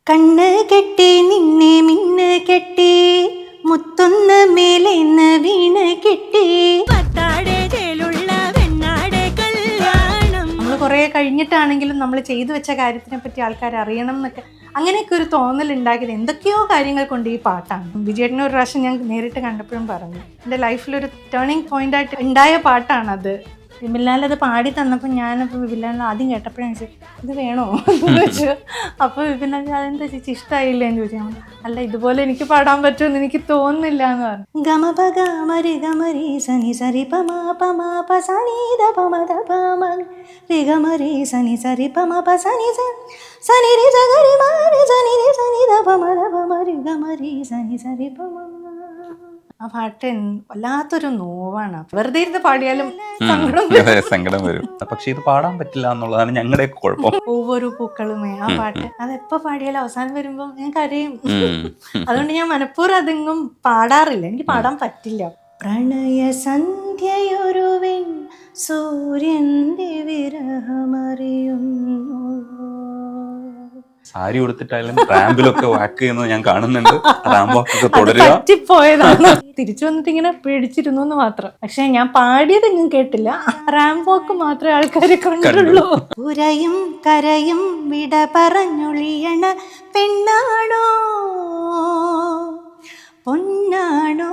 കണ്ണ് കെട്ടി നിന്നെ മിന്ന് കെട്ടി മുത്തൊന്ന് മേലെന്ന് വീണ് കെട്ടി നമ്മൾ കുറേ കഴിഞ്ഞിട്ടാണെങ്കിലും നമ്മൾ ചെയ്തു വെച്ച കാര്യത്തിനെ പറ്റി ആൾക്കാർ അറിയണം എന്നൊക്കെ അങ്ങനെയൊക്കെ ഒരു തോന്നൽ ഉണ്ടാക്കിയത് എന്തൊക്കെയോ കാര്യങ്ങൾ കൊണ്ട് ഈ പാട്ടാണ്. വിജയേട്ടനെ ഒരു പ്രാവശ്യം ഞാൻ നേരിട്ട് കണ്ടപ്പോഴും പറഞ്ഞു, എൻ്റെ ലൈഫിലൊരു ടേണിംഗ് പോയിന്റ് ആയിട്ട് ഉണ്ടായ പാട്ടാണത്. വിമൽലാൽ അത് പാടി തന്നപ്പോൾ ഞാനപ്പോൾ വിമൽലാൽ ആദ്യം കേട്ടപ്പോഴാണ് ചോദിച്ചത് ഇത് വേണോ എന്ന് ചോദിച്ചു. അപ്പോൾ വിമൽലാൽ അതെന്താ ചേച്ചി ഇഷ്ടമായില്ലേ എന്ന് ചോദിച്ചാൽ അല്ല ഇതുപോലെ എനിക്ക് പാടാൻ പറ്റുമെന്ന് എനിക്ക് തോന്നുന്നില്ല എന്ന് പറഞ്ഞു. ഗമപ ഗമരി ഗമരി സനി സരി പമാ പമാ പ സനി ദ പമ ദ പമ രി ഗമരി സനി സരി പമ പ സനി സനി രി സഗരി മാരി സനി രി സനി ദ പമ ദ പമ രി ഗമരി സനി സരി പമ. ആ പാട്ട് വല്ലാത്തൊരു നോവാണ്. വെറുതെ ഇരുന്ന് പാടിയാലും സങ്കടം വരും. പക്ഷെ ഇത് പാടാൻ പറ്റില്ല എന്നുള്ളതാണ് ഞങ്ങളുടെ കുഴപ്പം. ഒവ്വൊരു പൂക്കളുമേ ആ പാട്ട് അതെപ്പോ പാടിയാലും അവസാനം വരുമ്പോ ഞാൻ കരയും. അതുകൊണ്ട് ഞാൻ മനഃപൂർവ്വം അതെങ്ങും പാടാറില്ല, എനിക്ക് പാടാൻ പറ്റില്ല. പ്രണയ സന്ധ്യയൊരുവിൻ സൂര്യന്റെ വിരഹമറിയുന്നു. സാരി ഉടുത്തിട്ടായാലും റാമ്പിലൊക്കെ വാക്ക് ചെയ്യുന്നത് ഞാൻ കാണുന്നുണ്ട്. റാമ്പ് വാക്കൊക്കെ തുടരുക. പറ്റിപ്പോയതാണ്. തിരിച്ചു വന്നിട്ട് ഇങ്ങനെ പേടിച്ചിരുന്നു എന്ന് മാത്രം. പക്ഷെ ഞാൻ പാടിയതെങ്ങും കേട്ടില്ല. റാമ്പ് വാക്ക് മാത്രമേ ആൾക്കാരെ കണ്ടുള്ളൂ. പുരയും കരയും വിട പറഞ്ഞൊളിയണ പെണ്ണാണോ പൊന്നാണോ.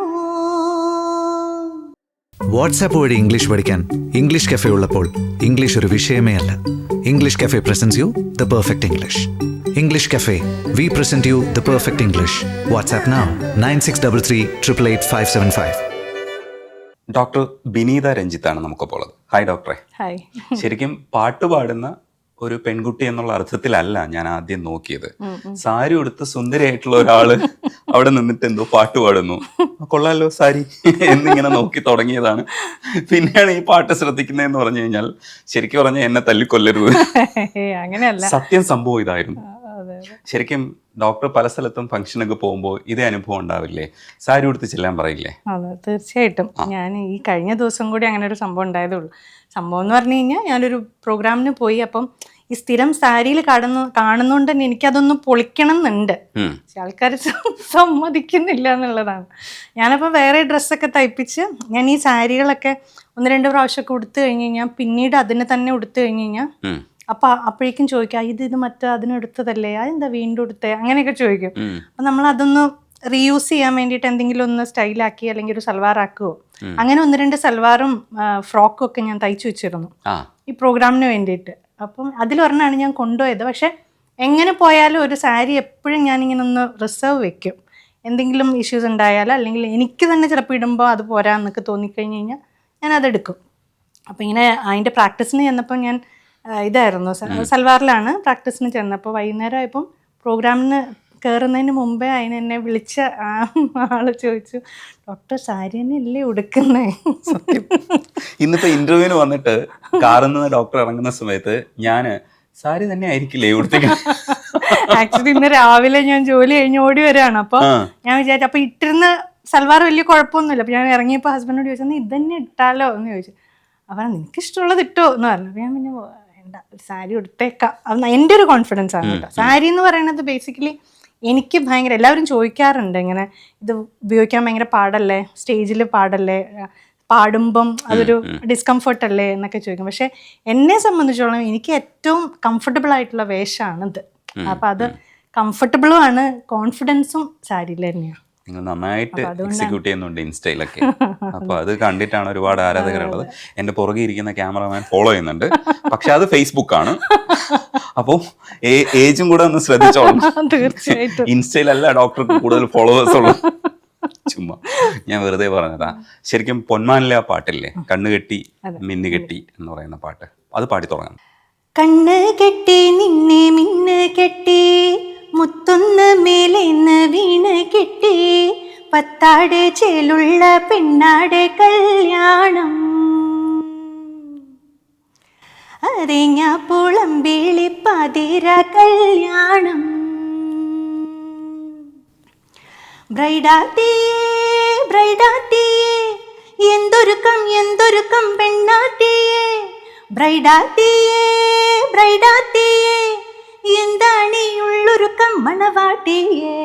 വാട്സാപ്പ് വഴി ഇംഗ്ലീഷ് പഠിക്കാൻ ഇംഗ്ലീഷ് കഫേ ഉള്ളപ്പോൾ ഇംഗ്ലീഷ് ഒരു വിഷയമേ അല്ല. English cafe presents you the perfect English. English Cafe. We present you the perfect English. WhatsApp now 9633 888 575. Doctor Bineetha രഞ്ജിത്താണ് നമുക്കിപ്പോൾ ഉള്ളത്. ഹായ് ഡോക്ടറെ. ഹായ്. ശരിക്കും പാട്ട് പാടുന്ന ഒരു പെൺകുട്ടി എന്നുള്ള അർത്ഥത്തിലല്ല ഞാൻ ആദ്യം നോക്കിയത്. സാരി ഉടുത്ത് സുന്ദരിയായിട്ടുള്ള ഒരാള് അവിടെ നിന്നിട്ട് എന്തോ പാട്ട് പാടുന്നു, കൊള്ളാലോ സാരി എന്നിങ്ങനെ നോക്കി തുടങ്ങിയതാണ്. പിന്നെയാണ് ഈ പാട്ട് ശ്രദ്ധിക്കുന്നതെന്ന് പറഞ്ഞു കഴിഞ്ഞാൽ ശരിക്കും പറഞ്ഞാൽ എന്നെ തല്ലിക്കൊല്ലരുത്. അങ്ങനെയല്ല, സത്യം സംഭവം ഇതായിരുന്നു. ശരിക്കും ഡോക്ടർ പല സ്ഥലത്തും ഫംഗ്ഷനൊക്കെ പോകുമ്പോൾ ഇതേ അനുഭവം ഉണ്ടാവില്ലേ? സാരി ഉടുത്ത് ചെല്ലാൻ പറയില്ലേ? അതെ, തീർച്ചയായിട്ടും. ഞാൻ ഈ കഴിഞ്ഞ ദിവസം കൂടി അങ്ങനെ ഒരു സംഭവം ഉണ്ടായതേ ഉള്ളൂ. സംഭവം എന്ന് പറഞ്ഞു കഴിഞ്ഞാൽ ഞാനൊരു പ്രോഗ്രാമിന് പോയി. അപ്പം ഈ സ്ഥിരം സാരിയിൽ കാണുന്നോണ്ട് തന്നെ എനിക്കതൊന്ന് പൊളിക്കണം എന്നുണ്ട്. പക്ഷെ ആൾക്കാർ സമ്മതിക്കുന്നില്ല എന്നുള്ളതാണ്. ഞാനപ്പോൾ വേറെ ഡ്രസ്സൊക്കെ തയ്പ്പിച്ച് ഞാൻ ഈ സാരികളൊക്കെ 1-2 പ്രാവശ്യമൊക്കെ ഉടുത്തു കഴിഞ്ഞ് കഴിഞ്ഞാൽ പിന്നീട് അതിനെ തന്നെ ഉടുത്തു കഴിഞ്ഞ് കഴിഞ്ഞാൽ അപ്പോഴേക്കും ചോദിക്കാം ഇത് മറ്റേ അതിനെടുത്തതല്ലേ, അതെന്താ വീണ്ടും എടുത്തേ, അങ്ങനെയൊക്കെ ചോദിക്കും. അപ്പം നമ്മൾ അതൊന്ന് റീയൂസ് ചെയ്യാൻ വേണ്ടിയിട്ട് എന്തെങ്കിലും ഒന്ന് സ്റ്റൈലാക്കി അല്ലെങ്കിൽ ഒരു സൽവാർ ആക്കുവോ, അങ്ങനെ 1-2 സൽവാറും ഫ്രോക്കും ഒക്കെ ഞാൻ തയ്ച്ചു വെച്ചിരുന്നു ഈ പ്രോഗ്രാമിന് വേണ്ടിയിട്ട്. അപ്പം അതിലൊരെണ്ണമാണ് ഞാൻ കൊണ്ടുപോയത്. പക്ഷെ എങ്ങനെ പോയാലും ഒരു സാരി എപ്പോഴും ഞാനിങ്ങനെ ഒന്ന് റിസർവ് വെക്കും. എന്തെങ്കിലും ഇഷ്യൂസ് ഉണ്ടായാലോ അല്ലെങ്കിൽ എനിക്ക് തന്നെ ചിലപ്പോൾ ഇടുമ്പോൾ അത് പോരാന്നൊക്കെ തോന്നിക്കഴിഞ്ഞ് കഴിഞ്ഞാൽ ഞാൻ അതെടുക്കും. അപ്പം ഇങ്ങനെ അതിൻ്റെ പ്രാക്ടീസിന് ചെന്നപ്പോൾ ഞാൻ ഇതായിരുന്നു സൽവാറിലാണ് പ്രാക്ടീസിന് ചെന്നപ്പോൾ. വൈകുന്നേരം ആയപ്പം പ്രോഗ്രാമിന് കയറുന്നതിന് മുമ്പേ എന്നെ വിളിച്ച ആള് ചോദിച്ചു, ഡോക്ടർ സാരി തന്നെ അല്ലേ ഉടുക്കുന്നേ? ഇന്നിപ്പോ ഇന്റർവ്യൂവിന് വന്നിട്ട് കാറിൽ നിന്ന് ഡോക്ടർ ഇറങ്ങുന്ന സമയത്ത് ഞാൻ സാരി തന്നെ ആയിരിക്കില്ലേ ഉടുത്തിട്ട്? ആക്ച്വലി ഇന്ന് രാവിലെ ഞാൻ ജോലി കഴിഞ്ഞ് ഓടി വരികയാണ്. അപ്പോൾ ഞാൻ വിചാരിച്ചു അപ്പോൾ ഇട്ടിരുന്ന സൽവാർ വലിയ കുഴപ്പമൊന്നുമില്ല. അപ്പോൾ ഞാൻ ഇറങ്ങിയപ്പോൾ ഹസ്ബൻഡോട് ചോദിച്ചു ഇത് തന്നെ ഇട്ടാലോ എന്ന് ചോദിച്ചു. അപ്പോൾ നിനക്ക് ഇഷ്ടമുള്ളത് ഇട്ടോ എന്ന് പറഞ്ഞു. അപ്പോൾ ഞാൻ പിന്നെ വേണ്ട സാരി ഉടുത്തേക്കാം, എൻ്റെ ഒരു കോൺഫിഡൻസ് ആണ് കേട്ടോ. സാരി എന്ന് പറയുന്നത് ബേസിക്കലി എനിക്ക് ഭയങ്കര, എല്ലാവരും ചോദിക്കാറുണ്ട് ഇങ്ങനെ ഇത് ഉപയോഗിക്കാൻ ഭയങ്കര പാടല്ലേ, സ്റ്റേജിൽ പാടല്ലേ, പാടുമ്പം അതൊരു ഡിസ്കംഫർട്ട് അല്ലേ എന്നൊക്കെ ചോദിക്കും. പക്ഷെ എന്നെ സംബന്ധിച്ചോളം എനിക്ക് ഏറ്റവും കംഫർട്ടബിൾ ആയിട്ടുള്ള വേഷമാണിത്. അപ്പം അത് കംഫർട്ടബിളും ആണ്, കോൺഫിഡൻസും സാരിയിൽ തന്നെയാണ്. നിങ്ങൾ നന്നായിട്ട് എക്സിക്യൂട്ട് ചെയ്യുന്നുണ്ട് ഇൻസ്റ്റയിലൊക്കെ. അപ്പൊ അത് കണ്ടിട്ടാണ് ഒരുപാട് ആരാധകരുള്ളത്. എന്റെ പുറകെ ഇരിക്കുന്ന ക്യാമറമാൻ ഫോളോ ചെയ്യുന്നുണ്ട്. പക്ഷെ അത് ഫേസ്ബുക്കാണ്. അപ്പോൾ ഏജും കൂടെ ഒന്ന് ശ്രദ്ധിച്ചോളാം. ഇൻസ്റ്റയിലല്ല ഡോക്ടർക്ക് കൂടുതൽ ഫോളോവേഴ്സ് ഉള്ളു. ചുമ്മാ ഞാൻ വെറുതെ പറഞ്ഞതാ. ശരിക്കും പൊന്മാനിലെ ആ പാട്ടില്ലേ, കണ്ണ് കെട്ടി മിന്നു കെട്ടി എന്ന് പറയുന്ന പാട്ട്, അത് പാടി തുടങ്ങാം. കണ്ണ് കെട്ടി നിന്നെ മിന്ന് കെട്ടി മുത്തൊന്ന് മേലെന്ന് വീണ് കെട്ടി പത്താട് ചേലുള്ള പെണ്ണാട് കല്യാണം അരഞ്ഞാപ്പുളം വേളിപ്പാതിര കല്യാണം ബ്രൈഡാട്ടിയേ ബ്രൈഡാട്ടിയേ എന്തൊരുക്കം പെണ്ണാട്ടിയേ ബ്രൈഡാട്ടിയേ ബ്രൈഡാട്ടിയേ എന്താണ് ഈ ഉള്ളൊരുക്കം മണവാട്ടിയേ.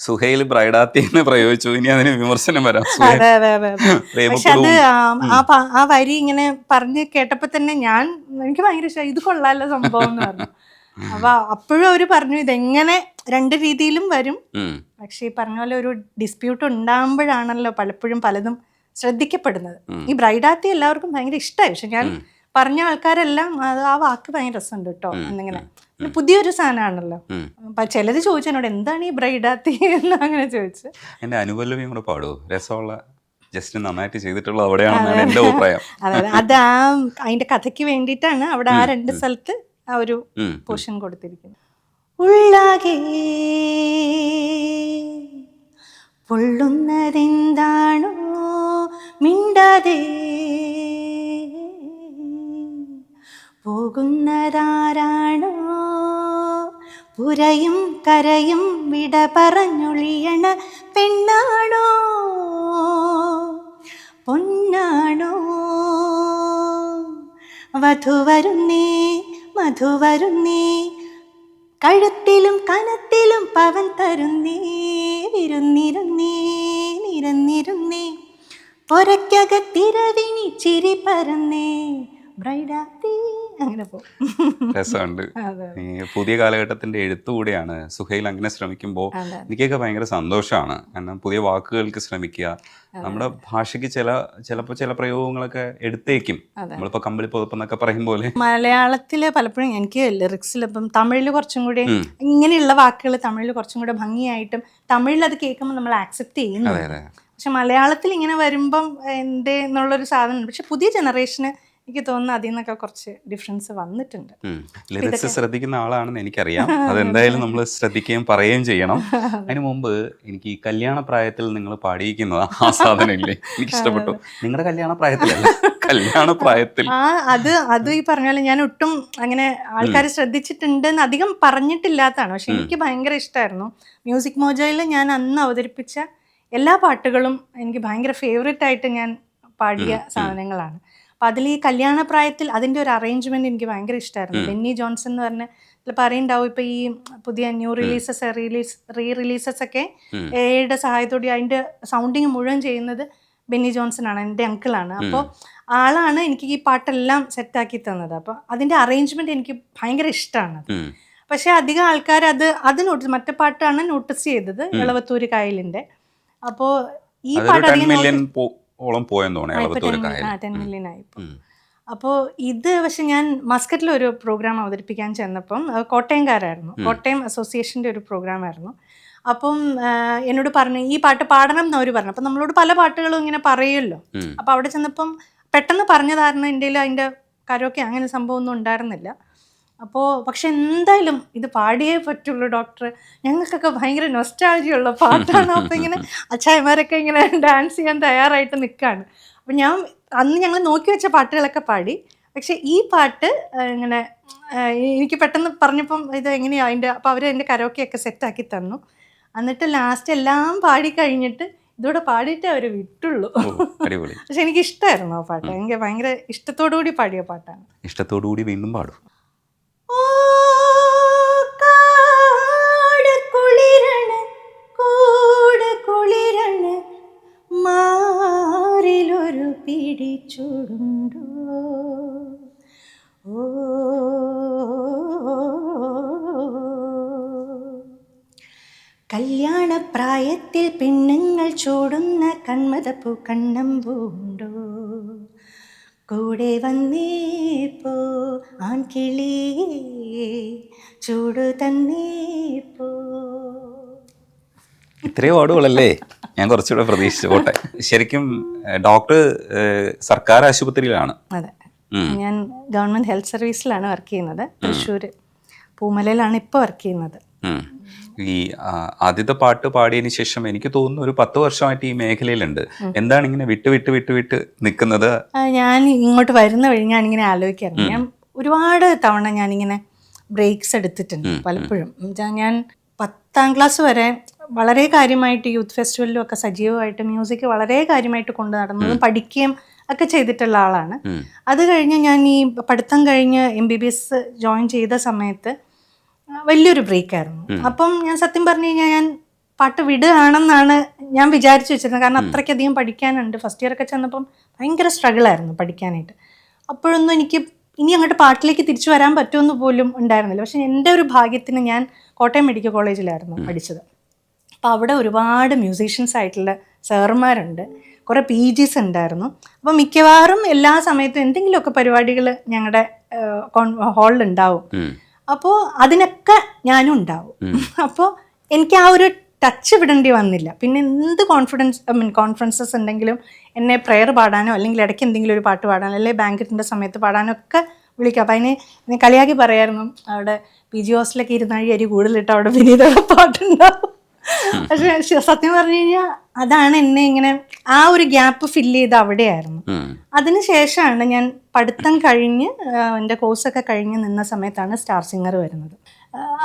സുഹൈൽ ബ്രൈഡാത്തി എന്ന് പ്രയോഗിച്ചു, ഇനി അതിന് വിമർശനം വരാം. അതെ അതെ അതെ. പക്ഷെ അത് ആ വരി ഇങ്ങനെ പറഞ്ഞ് കേട്ടപ്പോ തന്നെ എനിക്ക് ഭയങ്കര ഇഷ്ടമായി. ഇത് കൊള്ളാലോ സംഭവം എന്ന് പറഞ്ഞു. അപ്പൊ അപ്പോഴും അവര് പറഞ്ഞു ഇതെങ്ങനെ രണ്ട് രീതിയിലും വരും. പക്ഷെ ഈ പറഞ്ഞ പോലെ ഒരു ഡിസ്പ്യൂട്ട് ഉണ്ടാകുമ്പോഴാണല്ലോ പലപ്പോഴും പലതും ശ്രദ്ധിക്കപ്പെടുന്നത്. ഈ ബ്രൈഡാത്തി എല്ലാവർക്കും ഭയങ്കര ഇഷ്ടമായി. പക്ഷെ ഞാൻ പറഞ്ഞ ആൾക്കാരെല്ലാം ആ വാക്ക് ഭയങ്കര രസമുണ്ട് കേട്ടോ എന്നിങ്ങനെ. പുതിയൊരു സാധനമാണല്ലോ. അപ്പൊ ചിലര് ചോദിച്ചു എന്നോട് എന്താണ് ഈ ബ്രൈഡാത്തി എന്ന് അങ്ങനെ ചോദിച്ചു. എന്റെ അനുപല്ലവിയും കൂടെ പാടുവോ? രസമുള്ള ജസ്റ്റ് നന്നായിട്ട് ചെയ്തിട്ടുള്ളത് അവിടെയാണെന്നാണ് എന്റെ അഭിപ്രായം. അതെ, അത് അതിന്റെ കഥയ്ക്ക് വേണ്ടിയിട്ടാണ് അവിടെ ആ രണ്ട് സ്ഥലത്ത് ആ ഒരു പോർഷൻ കൊടുത്തിരിക്കുന്നത്. ഉള്ളാകെ പൊള്ളുന്നതെന്താണോ മിണ്ടാതെ പോകുന്നതാരാണോ പുരയും കരയും വിട പറഞ്ഞൊളിയണ പെണ്ണാണോ പൊന്നാണോ വധു വരുന്നേ മധു വരുന്നേ കഴുത്തിലും കനത്തിലും പവൻ തരുന്നേ വിരുന്നിരുന്നേ നിരന്നിരുന്നേ പൊരക്കകത്തിരവിനി ചിരി പറന്നേ ബ്രൈഡാത്തി. അങ്ങനെ പോകും. രസമുണ്ട്. ഈ പുതിയ കാലഘട്ടത്തിന്റെ എഴുത്തുകൂടിയാണ് സുഹൈൽ. അങ്ങനെ ശ്രമിക്കുമ്പോൾ എനിക്കൊക്കെ ഭയങ്കര സന്തോഷമാണ്. കാരണം പുതിയ വാക്കുകൾക്ക് ശ്രമിക്കുക. നമ്മുടെ ഭാഷയ്ക്ക് ചിലപ്പോൾ ചില പ്രയോഗങ്ങളൊക്കെ എടുത്തേക്കും. നമ്മളിപ്പോൾ കമ്പിളി പുതപ്പെന്നൊക്കെ പറയും പോലെ മലയാളത്തില് പലപ്പോഴും എനിക്ക് ലിറിക്സിൽ ഇപ്പം തമിഴിൽ കുറച്ചും കൂടി ഇങ്ങനെയുള്ള വാക്കുകൾ തമിഴിൽ കുറച്ചും കൂടെ ഭംഗിയായിട്ടും തമിഴിൽ അത് കേൾക്കുമ്പോൾ നമ്മൾ ആക്സെപ്റ്റ് ചെയ്യുന്നു. പക്ഷെ മലയാളത്തിൽ ഇങ്ങനെ വരുമ്പം എന്തേ എന്നുള്ളൊരു സാധനം. പക്ഷെ പുതിയ ജനറേഷന് എനിക്ക് തോന്നുന്നു അതിൽ നിന്നൊക്കെ കുറച്ച് ഡിഫറൻസ് വന്നിട്ടുണ്ട്. ലിറിക്സ് ശ്രദ്ധിക്കുന്ന ആളാണെന്ന് എനിക്കറിയാം. അതെന്തായാലും നമ്മൾ ശ്രദ്ധിക്കുകയും പറയുകയും ചെയ്യണം. അതിന് മുമ്പ് എനിക്ക് ഈ കല്യാണ പ്രായത്തിൽ നിങ്ങൾ പാടിയിരിക്കുന്നത് ആ സാധനം ഇല്ലേ, എനിക്ക് ഇഷ്ടപ്പെട്ടു. നിങ്ങളുടെ കല്യാണ പ്രായത്തിലല്ല, കല്യാണ പ്രായത്തിൽ അത് ഈ പറഞ്ഞ പോലെ ഞാൻ ഒട്ടും അങ്ങനെ ആൾക്കാർ ശ്രദ്ധിച്ചിട്ടുണ്ടെന്ന് അധികം പറഞ്ഞിട്ടില്ലാത്തതാണ്. പക്ഷെ എനിക്ക് ഭയങ്കര ഇഷ്ടമായിരുന്നു. മ്യൂസിക് മോജോയിൽ ഞാൻ അന്ന് അവതരിപ്പിച്ച എല്ലാ പാട്ടുകളും എനിക്ക് ഭയങ്കര ഫേവറേറ്റ് ആയിട്ട് ഞാൻ പാടിയ സാധനങ്ങളാണ്. അപ്പം അതിൽ ഈ കല്യാണ പ്രായത്തിൽ അതിൻ്റെ ഒരു അറേഞ്ച്മെൻറ്റ് എനിക്ക് ഭയങ്കര ഇഷ്ടമായിരുന്നു. ബെന്നി ജോൺസൺ എന്ന് പറഞ്ഞ പറയുണ്ടാവും. ഇപ്പം ഈ പുതിയ ന്യൂ റിലീസസ് റീ റിലീസസ് ഒക്കെ എയുടെ സഹായത്തോടെ അതിൻ്റെ സൗണ്ടിങ് മുഴുവൻ ചെയ്യുന്നത് ബെന്നി ജോൺസൺ ആണ്, എൻ്റെ അങ്കിളാണ്. അപ്പോൾ ആളാണ് എനിക്ക് ഈ പാട്ടെല്ലാം സെറ്റാക്കി തന്നത്. അപ്പോൾ അതിൻ്റെ അറേഞ്ച്മെൻറ്റ് എനിക്ക് ഭയങ്കര ഇഷ്ടമാണ്. പക്ഷേ അധികം ആൾക്കാർ അത് നോട്ടീസ്, മറ്റേ പാട്ടാണ് നോട്ടീസ് ചെയ്തത്, ഇളവത്തൂര് കായലിൻ്റെ. അപ്പോൾ ഈ പാട്ട് അപ്പോൾ ഇത് പക്ഷെ ഞാൻ മസ്കറ്റിൽ ഒരു പ്രോഗ്രാം അവതരിപ്പിക്കാൻ ചെന്നപ്പം കോട്ടയംകാരായിരുന്നു, കോട്ടയം അസോസിയേഷൻ്റെ ഒരു പ്രോഗ്രാമായിരുന്നു. അപ്പം എന്നോട് പറഞ്ഞു ഈ പാട്ട് പാടണം എന്നവർ പറഞ്ഞു. അപ്പം നമ്മളോട് പല പാട്ടുകളും ഇങ്ങനെ പറയുമല്ലോ. അപ്പം അവിടെ ചെന്നപ്പം പെട്ടെന്ന് പറഞ്ഞതായിരുന്നു. എൻ്റെ അതിൻ്റെ കരോക്കെ അങ്ങനെ സംഭവമൊന്നും ഉണ്ടായിരുന്നില്ല. അപ്പോൾ പക്ഷെ എന്തായാലും ഇത് പാടിയേ പറ്റുള്ളൂ ഡോക്ടർ, ഞങ്ങൾക്കൊക്കെ ഭയങ്കര നൊസ്റ്റാൾജിയുള്ള പാട്ടാണ്. അപ്പോൾ ഇങ്ങനെ അച്ചായമാരൊക്കെ ഇങ്ങനെ ഡാൻസ് ചെയ്യാൻ തയ്യാറായിട്ട് നിൽക്കുകയാണ്. അപ്പം അന്ന് ഞങ്ങൾ നോക്കി വെച്ച പാട്ടുകളൊക്കെ പാടി. പക്ഷെ ഈ പാട്ട് ഇങ്ങനെ എനിക്ക് പെട്ടെന്ന് പറഞ്ഞപ്പം ഇത് എങ്ങനെയാണ് അതിൻ്റെ, അപ്പോൾ അവർ എൻ്റെ കരോക്കെയൊക്കെ സെറ്റാക്കി തന്നു. എന്നിട്ട് ലാസ്റ്റ് എല്ലാം പാടിക്കഴിഞ്ഞിട്ട് ഇതോടെ പാടിയിട്ടേ അവർ വിട്ടുള്ളൂ. പക്ഷെ എനിക്ക് ഇഷ്ടമായിരുന്നു ആ പാട്ട്. എനിക്ക് ഭയങ്കര ഇഷ്ടത്തോടു കൂടി പാടിയ പാട്ടാണ്. ഇഷ്ടത്തോടു കൂടി വീണ്ടും പാടും. മാറിലൊരു പിടിച്ചുണ്ടോ ഓ കല്യാണപ്രായത്തിൽ പെണ്ണുങ്ങൾ ചൂടുന്ന കൺമദപ്പൂ കണ്ണമ്പൂണ്ടോ കൂടെ വന്നേ പോ ആൺകിളി ചൂട് തന്നേ പോ. ഇത്രയും പാടുകളല്ലേ, ഞാൻ കുറച്ചുകൂടെ പ്രതീക്ഷിച്ചു. പോട്ടെ. ശരിക്കും ഡോക്ടർ സർക്കാർ ആശുപത്രിയിലാണ്. അതെ, ഞാൻ ഗവൺമെന്റ് ഹെൽത്ത് സർവീസിലാണ് വർക്ക് ചെയ്യുന്നത്. തൃശ്ശൂർ പൂമലയിലാണ് ഇപ്പോൾ വർക്ക് ചെയ്യുന്നത്. ഈ ആദ്യത്തെ പാട്ട് പാടിയതിന് ശേഷം എനിക്ക് തോന്നുന്നു ഒരു 10 വർഷമായിട്ട് ഈ മേഖലയിലുണ്ട്. എന്താണ് ഇങ്ങനെ വിട്ട് നിൽക്കുന്നത്? ഞാൻ ഇങ്ങോട്ട് വരുന്ന വഴി ഞാനിങ്ങനെ ആലോചിക്കാറുണ്ട്. ഞാൻ ഒരുപാട് തവണ ഞാനിങ്ങനെ ബ്രേക്സ് എടുത്തിട്ടുണ്ട്. പലപ്പോഴും ഞാൻ 10ാം ക്ലാസ് വരെ വളരെ കാര്യമായിട്ട് യൂത്ത് ഫെസ്റ്റിവലിലും ഒക്കെ സജീവമായിട്ട് മ്യൂസിക് വളരെ കാര്യമായിട്ട് കൊണ്ടു നടന്നതും പഠിക്കുകയും ഒക്കെ ചെയ്തിട്ടുള്ള ആളാണ്. അത് കഴിഞ്ഞ് ഞാൻ ഈ പഠിത്തം കഴിഞ്ഞ് MBBS ജോയിൻ ചെയ്ത സമയത്ത് വലിയൊരു ബ്രേക്കായിരുന്നു. അപ്പം ഞാൻ സത്യം പറഞ്ഞു കഴിഞ്ഞാൽ ഞാൻ പാട്ട് വിടുകയാണെന്നാണ് ഞാൻ വിചാരിച്ചു വെച്ചിരുന്നത്. കാരണം അത്രയ്ക്കധികം പഠിക്കാനുണ്ട്. ഫസ്റ്റ് ഇയർ ഒക്കെ ചെന്നപ്പം ഭയങ്കര സ്ട്രഗിളായിരുന്നു പഠിക്കാനായിട്ട്. അപ്പോഴൊന്നും എനിക്ക് ഇനി അങ്ങോട്ട് പാട്ടിലേക്ക് തിരിച്ചു വരാൻ പറ്റുമെന്ന് പോലും ഉണ്ടായിരുന്നില്ല. പക്ഷെ എൻ്റെ ഒരു ഭാഗ്യത്തിന് ഞാൻ കോട്ടയം മെഡിക്കൽ കോളേജിലായിരുന്നു പഠിച്ചത്. അപ്പോൾ അവിടെ ഒരുപാട് മ്യൂസീഷ്യൻസ് ആയിട്ടുള്ള സാറുമാരുണ്ട്, കുറേ PGs ഉണ്ടായിരുന്നു. അപ്പോൾ മിക്കവാറും എല്ലാ സമയത്തും എന്തെങ്കിലുമൊക്കെ പരിപാടികൾ ഞങ്ങളുടെ ഹാളിലുണ്ടാവും. അപ്പോൾ അതിനൊക്കെ ഞാനും ഉണ്ടാവും. അപ്പോൾ എനിക്ക് ആ ഒരു ടച്ച് വിടേണ്ടി വന്നില്ല. പിന്നെ എന്ത് കോൺഫറൻസസ് ഉണ്ടെങ്കിലും എന്നെ പ്രെയർ പാടാനോ അല്ലെങ്കിൽ ഇടയ്ക്ക് എന്തെങ്കിലും ഒരു പാട്ട് പാടാനോ അല്ലെങ്കിൽ ബാങ്കറ്റിൻ്റെ സമയത്ത് പാടാനോ ഒക്കെ വിളിക്കാം. അപ്പം അതിന് കളിയാക്കി പറയായിരുന്നു, അവിടെ PG ഹോസ്റ്റലൊക്കെ 20 അരി കൂടുതലിട്ട് അവിടെ വിനീതയുടെ പാട്ടുണ്ടാവും. പക്ഷെ സത്യം പറഞ്ഞു കഴിഞ്ഞാൽ അതാണ് എന്നെ ഇങ്ങനെ ആ ഒരു ഗ്യാപ്പ് ഫില്ല് ചെയ്ത് അവിടെയായിരുന്നു. അതിനുശേഷമാണ് ഞാൻ പഠിത്തം കഴിഞ്ഞ് എൻ്റെ കോഴ്സൊക്കെ കഴിഞ്ഞ് നിന്ന സമയത്താണ് സ്റ്റാർ സിംഗർ വരുന്നത്.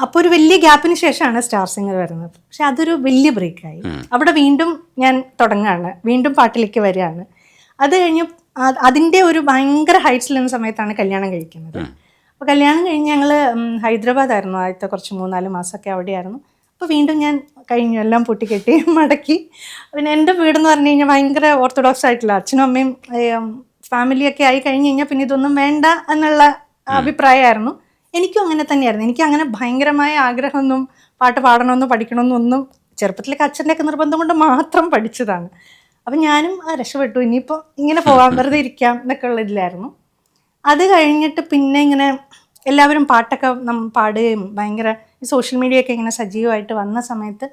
അപ്പോൾ ഒരു വലിയ ഗ്യാപ്പിന് ശേഷമാണ് സ്റ്റാർ സിംഗർ വരുന്നത്. പക്ഷെ അതൊരു വലിയ ബ്രേക്കായി. അവിടെ വീണ്ടും ഞാൻ തുടങ്ങുകയാണ്, വീണ്ടും പാട്ടിലേക്ക് വരികയാണ്. അത് കഴിഞ്ഞ് അതിൻ്റെ ഒരു ഭയങ്കര ഹൈറ്റ്സിൽ നിന്ന സമയത്താണ് കല്യാണം കഴിക്കുന്നത്. അപ്പോൾ കല്യാണം കഴിഞ്ഞ് ഞങ്ങൾ ഹൈദരാബാദായിരുന്നു ആദ്യത്തെ കുറച്ച് 3-4 മാസമൊക്കെ അവിടെയായിരുന്നു. അപ്പോൾ വീണ്ടും ഞാൻ കഴിഞ്ഞു എല്ലാം പൊട്ടിക്കെട്ടി മടക്കി. പിന്നെ എൻ്റെ വീടെന്ന് പറഞ്ഞു കഴിഞ്ഞാൽ ഭയങ്കര ഓർത്തഡോക്സ് ആയിട്ടുള്ള അച്ഛനും അമ്മയും ഫാമിലിയൊക്കെ ആയി കഴിഞ്ഞ് കഴിഞ്ഞാൽ പിന്നെ ഇതൊന്നും വേണ്ട എന്നുള്ള അഭിപ്രായമായിരുന്നു. എനിക്കും അങ്ങനെ തന്നെയായിരുന്നു. എനിക്ക് അങ്ങനെ ഭയങ്കരമായ ആഗ്രഹമൊന്നും പാട്ട് പാടണമെന്നോ പഠിക്കണമെന്നോ ഒന്നും ചെറുപ്പത്തിലേക്ക് അച്ഛൻ്റെയൊക്കെ നിർബന്ധം കൊണ്ട് മാത്രം പഠിച്ചതാണ്. അപ്പം ഞാനും രക്ഷപ്പെട്ടു, ഇനിയിപ്പോൾ ഇങ്ങനെ പോകാൻ വെറുതെ ഇരിക്കാം എന്നൊക്കെ ഉള്ള ഇതിലായിരുന്നു. അത് കഴിഞ്ഞിട്ട് പിന്നെ ഇങ്ങനെ എല്ലാവരും പാട്ടൊക്കെ പാടുകയും ഭയങ്കര ഈ സോഷ്യൽ മീഡിയയൊക്കെ ഇങ്ങനെ സജീവമായിട്ട് വന്ന സമയത്ത്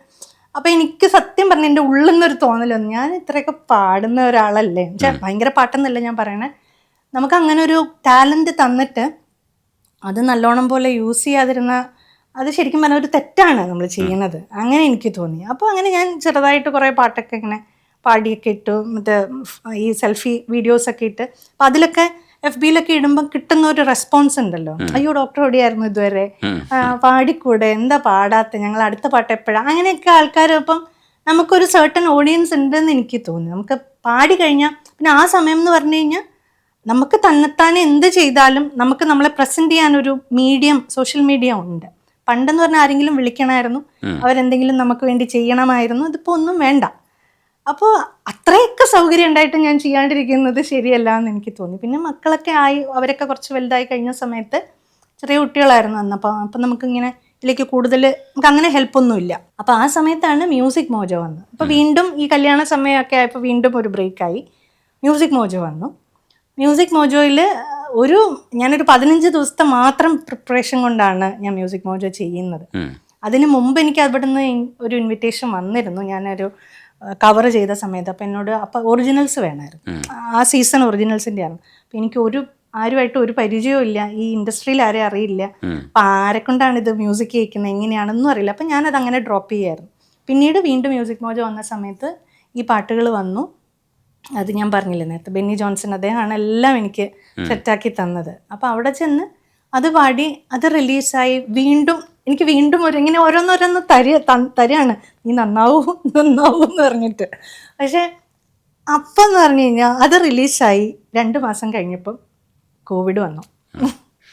അപ്പോൾ എനിക്ക് സത്യം പറഞ്ഞാൽ എൻ്റെ ഉള്ളിൽ നിന്നൊരു തോന്നലൊന്നും, ഞാൻ ഇത്രയൊക്കെ പാടുന്ന ഒരാളല്ലേ, ഭയങ്കര പാട്ടെന്നല്ല ഞാൻ പറയണേ, നമുക്ക് അങ്ങനെ ഒരു ടാലൻറ്റ് തന്നിട്ട് അത് നല്ലോണം പോലെ യൂസ് ചെയ്യാതിരുന്ന അത് ശരിക്കും പറഞ്ഞാൽ ഒരു തെറ്റാണ് നമ്മൾ ചെയ്യുന്നത്. അങ്ങനെ എനിക്ക് തോന്നി. അപ്പോൾ അങ്ങനെ ഞാൻ ചെറുതായിട്ട് കുറേ പാട്ടൊക്കെ ഇങ്ങനെ പാടിയൊക്കെ ഇട്ടു. മറ്റേ ഈ സെൽഫി വീഡിയോസൊക്കെ ഇട്ട് അപ്പോൾ അതിലൊക്കെ FBയിലൊക്കെ ഇടുമ്പോൾ കിട്ടുന്ന ഒരു റെസ്പോൺസ് ഉണ്ടല്ലോ, അയ്യോ ഡോക്ടർ ഓടിയായിരുന്നു ഇതുവരെ, പാടിക്കൂടെ, എന്താ പാടാത്ത, ഞങ്ങൾ അടുത്ത പാട്ട് എപ്പോഴാണ്, അങ്ങനെയൊക്കെ ആൾക്കാർ. അപ്പം നമുക്കൊരു സർട്ടൺ ഓഡിയൻസ് ഉണ്ടെന്ന് എനിക്ക് തോന്നി. നമുക്ക് പാടി കഴിഞ്ഞാൽ പിന്നെ ആ സമയം എന്ന് പറഞ്ഞു കഴിഞ്ഞാൽ നമുക്ക് തന്നെത്താനെ എന്ത് ചെയ്താലും നമുക്ക് നമ്മളെ പ്രസൻറ്റ് ചെയ്യാനൊരു മീഡിയം, സോഷ്യൽ മീഡിയ ഉണ്ട്. പണ്ടെന്ന് പറഞ്ഞാൽ ആരെങ്കിലും വിളിക്കണമായിരുന്നു, അവരെന്തെങ്കിലും നമുക്ക് വേണ്ടി ചെയ്യണമായിരുന്നു. ഇതിപ്പോൾ ഒന്നും വേണ്ട. അപ്പോൾ അത്രയൊക്കെ സൗകര്യം ഉണ്ടായിട്ട് ഞാൻ ചെയ്യാണ്ടിരിക്കുന്നത് ശരിയല്ല എന്ന് എനിക്ക് തോന്നി. പിന്നെ മക്കളൊക്കെ ആയി, അവരൊക്കെ കുറച്ച് വലുതായി കഴിഞ്ഞ സമയത്ത് ചെറിയ കുട്ടികളായിരുന്നു അന്ന്. അപ്പം നമുക്കിങ്ങനെ ഇതിലേക്ക് കൂടുതൽ നമുക്ക് അങ്ങനെ ഹെൽപ്പൊന്നുമില്ല. അപ്പോൾ ആ സമയത്താണ് മ്യൂസിക് മോജോ വന്നത്. അപ്പോൾ വീണ്ടും ഈ കല്യാണ സമയമൊക്കെ ആയപ്പോൾ വീണ്ടും ഒരു ബ്രേക്കായി. മ്യൂസിക് മോജോ വന്നു. മ്യൂസിക് മോജോയിൽ ഞാനൊരു 15 ദിവസത്തെ മാത്രം പ്രിപ്പറേഷൻ കൊണ്ടാണ് ഞാൻ മ്യൂസിക് മോജോ ചെയ്യുന്നത്. അതിന് മുമ്പ് എനിക്ക് അവിടെ നിന്ന് ഒരു ഇൻവിറ്റേഷൻ വന്നിരുന്നു, ഞാനൊരു കവർ ചെയ്ത സമയത്ത്. അപ്പോൾ എന്നോട് ഒറിജിനൽസ് വേണമായിരുന്നു. ആ സീസൺ ഒറിജിനൽസിൻ്റെ ആണ്. അപ്പോൾ എനിക്ക് ആരുമായിട്ട് ഒരു പരിചയവും ഇല്ല, ഈ ഇൻഡസ്ട്രിയിൽ ആരെയും അറിയില്ല. അപ്പം ആരെക്കൊണ്ടാണ് ഇത് മ്യൂസിക് കേൾക്കുന്നത് എങ്ങനെയാണെന്നും അറിയില്ല. അപ്പം ഞാനത് അങ്ങനെ ഡ്രോപ്പ് ചെയ്യായിരുന്നു. പിന്നീട് വീണ്ടും മ്യൂസിക് മോജോ വന്ന സമയത്ത് ഈ പാട്ടുകൾ വന്നു. അത് ഞാൻ പറഞ്ഞില്ലേ നേരത്തെ, ബെന്നി ജോൺസൺ അദ്ദേഹമാണ് എല്ലാം എനിക്ക് സെറ്റാക്കി തന്നത്. അപ്പോൾ അവിടെ ചെന്ന് അത് പാടി, അത് റിലീസായി. എനിക്ക് വീണ്ടും ഇങ്ങനെ ഓരോന്നോരോന്ന് തരികയാണ്, നീ നന്നാവും എന്ന് പറഞ്ഞിട്ട്. പക്ഷേ അപ്പം എന്ന് പറഞ്ഞു കഴിഞ്ഞാൽ അത് റിലീസായി 2 മാസം കഴിഞ്ഞപ്പം കോവിഡ് വന്നു.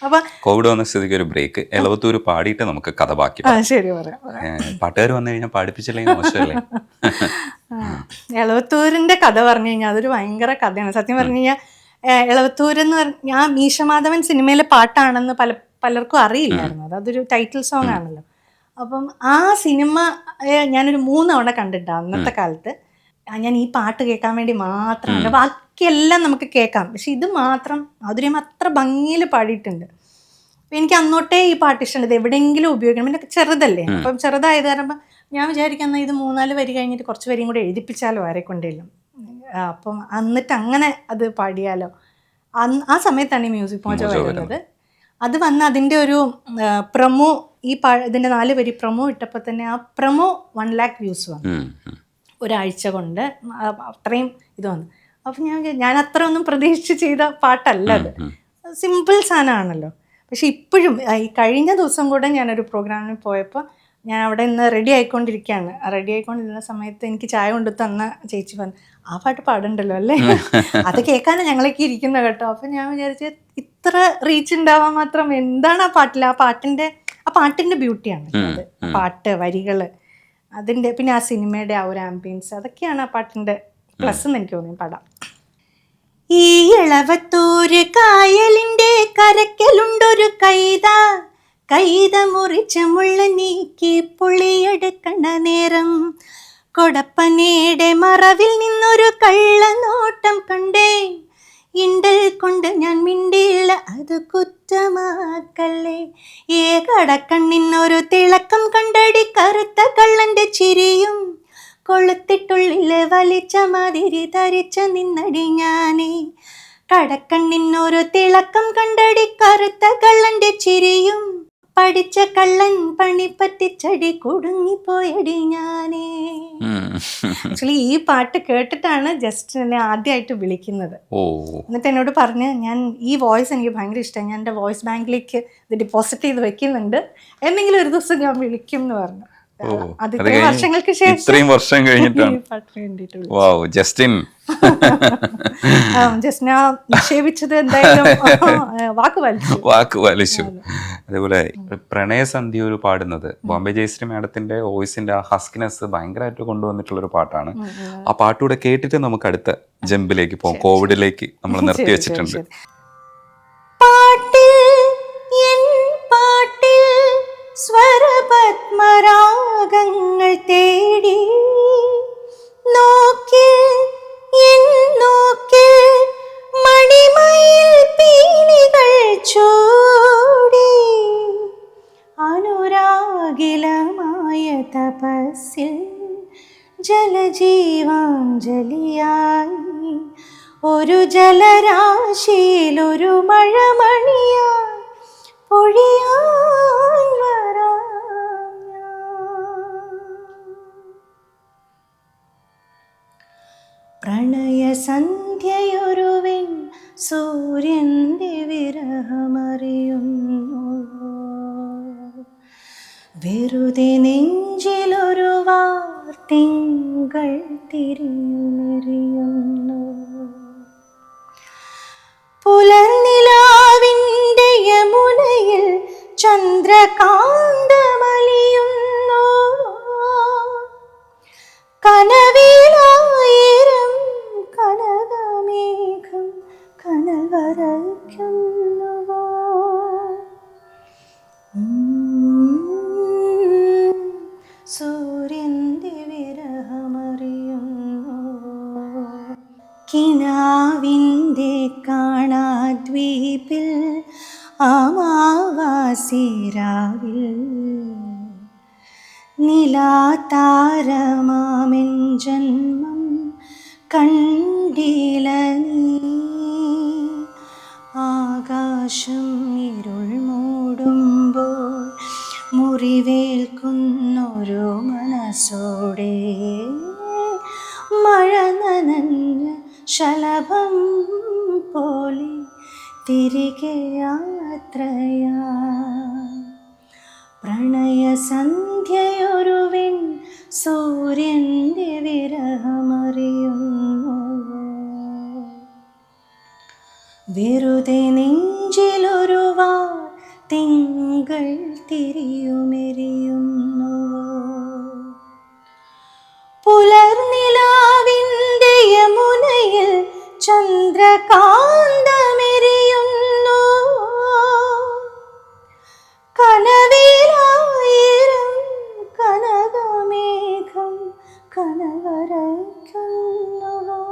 അപ്പം കോവിഡ് വന്ന സ്ഥിതിക്ക് ഒരു ബ്രേക്ക്. എളവത്തൂർ പാടിയിട്ട് നമുക്ക് കഥ ബാക്കി. ശരി പറയാം. പാട്ടുകാർ വന്നു കഴിഞ്ഞാൽ പാടിപ്പിച്ചില്ലെങ്കിൽ മോശമല്ലേ? എളവത്തൂരിൻ്റെ കഥ പറഞ്ഞു കഴിഞ്ഞാൽ അതൊരു ഭയങ്കര കഥയാണ്. സത്യം പറഞ്ഞു കഴിഞ്ഞാൽ എളവത്തൂരെന്ന് പറഞ്ഞാൽ മീശമാധവൻ സിനിമയിലെ പാട്ടാണെന്ന് പലർക്കും അറിയില്ലായിരുന്നു. അതൊരു ടൈറ്റിൽ സോങ് ആണല്ലോ. അപ്പം ആ സിനിമ ഞാനൊരു 3 തവണ കണ്ടിട്ടാണ് അന്നത്തെ കാലത്ത്. ഞാൻ ഈ പാട്ട് കേൾക്കാൻ വേണ്ടി മാത്രം, ബാക്കിയെല്ലാം നമുക്ക് കേൾക്കാം, പക്ഷെ ഇത് മാത്രം മാധുര്യം അത്ര ഭംഗിയിൽ പാടിയിട്ടുണ്ട്. അപ്പം എനിക്ക് അന്നോട്ടേ ഈ പാട്ട് ഇഷ്ടമുണ്ട്. ഇത് എവിടെയെങ്കിലും ഉപയോഗിക്കണം. പിന്നെ ചെറുതല്ലേ, അപ്പം ചെറുതായത് കാരണം ഞാൻ വിചാരിക്കുന്ന ഇത് 3-4 വരി കഴിഞ്ഞിട്ട് കുറച്ച് വരിയും കൂടെ എഴുതിപ്പിച്ചാലോ ആരെക്കൊണ്ടേലും. അപ്പം എന്നിട്ട് അങ്ങനെ അത് പാടിയാലോ. ആ സമയത്താണ് ഈ മ്യൂസിക് മോജോ വരുന്നത്. അത് വന്ന് അതിൻ്റെ ഒരു പ്രൊമോ, ഇതിൻ്റെ 4 വരി പ്രൊമോ ഇട്ടപ്പോൾ തന്നെ ആ പ്രൊമോ 1 lakh വ്യൂസ് വന്നു ഒരാഴ്ച കൊണ്ട്. അത്രയും ഇത് വന്നു. അപ്പം ഞാൻ അത്ര ഒന്നും പ്രതീക്ഷിച്ച് ചെയ്ത പാട്ടല്ല അത്, സിമ്പിൾ സാധനമാണല്ലോ. പക്ഷെ ഇപ്പോഴും ഈ കഴിഞ്ഞ ദിവസം കൂടെ ഞാനൊരു പ്രോഗ്രാമിന് പോയപ്പോൾ ഞാൻ അവിടെ നിന്ന് റെഡി ആയിക്കൊണ്ടിരിക്കുകയാണ്. റെഡി ആയിക്കൊണ്ടിരുന്ന സമയത്ത് എനിക്ക് ചായ കൊണ്ട് തന്ന ചേച്ചി പറഞ്ഞു, ആ പാട്ട് പാടുണ്ടല്ലോ അല്ലേ, അത് കേൾക്കാനാണ് ഞങ്ങളൊക്കെ ഇരിക്കുന്നത് കേട്ടോ. അപ്പം ഞാൻ വിചാരിച്ച ഇത്ര റീച്ച് ഉണ്ടാവാൻ മാത്രം എന്താണ് ആ പാട്ടിൽ, ആ പാട്ടിൻ്റെ ബ്യൂട്ടിയാണ് അത്. പാട്ട് വരികൾ അതിൻ്റെ, പിന്നെ ആ സിനിമയുടെ ആ ഒരു ആംബിയൻസ്, അതൊക്കെയാണ് ആ പാട്ടിൻ്റെ പ്ലസ് എന്ന് എനിക്ക് തോന്നി. പാടാം. ഈ ഇളവത്തൂര് കായലിൻ്റെ കരക്കലുണ്ടൊരു കൈത മുറിച്ച മുള്ള നീക്കി പുളിയെടുക്കണ നേരം, കൊടപ്പനയുടെ മറവിൽ നിന്നൊരു കള്ളനോട്ടം കണ്ടേ, ഇണ്ടൽ കൊണ്ട് ഞാൻ മിണ്ടിയില്ല അത് കുറ്റമാക്കല്ലേ, കടക്കണ്ണിന്നൊരു തിളക്കം കണ്ടടി കറുത്ത കള്ളന്റെ ചിരിയും, കൊളുത്തിട്ടുള്ളില് വലിച്ച മാതിരി ധരിച്ച നിന്നടി ഞാനേ, കടക്കണ്ണിന്നൊരു തിളക്കം കണ്ടടി കറുത്ത കള്ളന്റെ ചിരിയും, പഠിച്ച കള്ളൻ പണി പറ്റിച്ചടി കുടുങ്ങിപ്പോയടി ഞാനേ. ആക്ച്വലി ഈ പാട്ട് കേട്ടിട്ടാണ് ജസ്റ്റ് എന്നെ ആദ്യമായിട്ട് വിളിക്കുന്നത്. എന്നിട്ട് എന്നോട് പറഞ്ഞ്, ഞാൻ ഈ വോയിസ് എനിക്ക് ഭയങ്കര ഇഷ്ടമാണ്, ഞാൻ എൻ്റെ വോയിസ് ബാങ്കിലേക്ക് ഇത് ഡെപ്പോസിറ്റ് ചെയ്ത് വെക്കുന്നുണ്ട്, എന്തെങ്കിലും ഒരു ദിവസം ഞാൻ വിളിക്കും എന്ന് പറഞ്ഞു. അത് ഇത്രയും വർഷങ്ങൾക്ക് ശേഷം, ഇത്രയും വർഷം കഴിഞ്ഞിട്ടാണ് ജസ്റ്റിൻ നിക്ഷേപിച്ചത് എന്തായാലും വാക്ക് വലിച്ചു. അതേപോലെ പ്രണയസന്ധ്യ ഒരു പാടുന്നത് ബോംബെ ജയശ്രീ മാഡത്തിന്റെ വോയിസിന്റെ ആ ഹസ്കിനെസ് ഭയങ്കരമായിട്ട് കൊണ്ടുവന്നിട്ടുള്ള ഒരു പാട്ടാണ്. ആ പാട്ടുകൂടെ കേട്ടിട്ട് നമുക്ക് അടുത്ത ജമ്പിലേക്ക് പോകാം. കോവിഡിലേക്ക് നമ്മൾ നിർത്തി വെച്ചിട്ടുണ്ട്. സ്വരപത്മരാഗങ്ങൾ തേടി മണിമയിൽ പീലികൾ ചൂടി, അനുരാഗിലമായ തപസ്സിൽ ജലജീവാഞ്ജലിയായി, ഒരു ജലരാശിയിൽ ഒരു മഴമണിയായി പൊഴിയാൻ വരാം ഞാൻ. പ്രണയസന്ധ്യയൊരുവിൻ സൂര്യന്റെ വിരഹമറിയുന്നു, വെറുതെ നെഞ്ചിലൊരു വാർത്തിങ്കൾ തിരിയുമെറിയുന്നു, പുലർനിലാവിൻ്റെ യമുനയിൽ ചന്ദ്രകാന്തമലിയുന്നു, കനവിലായിരം കനകമേഘം കനൽ വരയ്ക്കുന്നുവോ, സൂര്യന്റെ വിരഹമറിയുന്നു, കിനാവിൻ്റെ കാണാദ്വീപിൽ അമാവാസിരാവിൽ, നിലാതാരമാമെൻ ജന്മം കണ്ടില നീ, ആകാശം ഇരുൾ മൂടുമ്പോൾ മുറിവേൽക്കുന്നൊരു മനസ്സോടെ, മഴ നനഞ്ഞ ശലഭം പോലെ തിരികെ യാത്രയാ, പ്രണയസന്ധ്യയൊരുവിൻ സൂര്യന്റെ വിരഹമറിയുന്നു, വെറുതെ നെഞ്ചിലൊരു തിങ്കൾ തിരിയുമെറിയുന്നു, പുലർനിലാവിൻ്റെ യമുനയിൽ ചന്ദ്രകാന്തമെറിയുന്നു, കനവിലായിരം കനകമേഘം കനൽ വരയ്ക്കുന്നുവോ,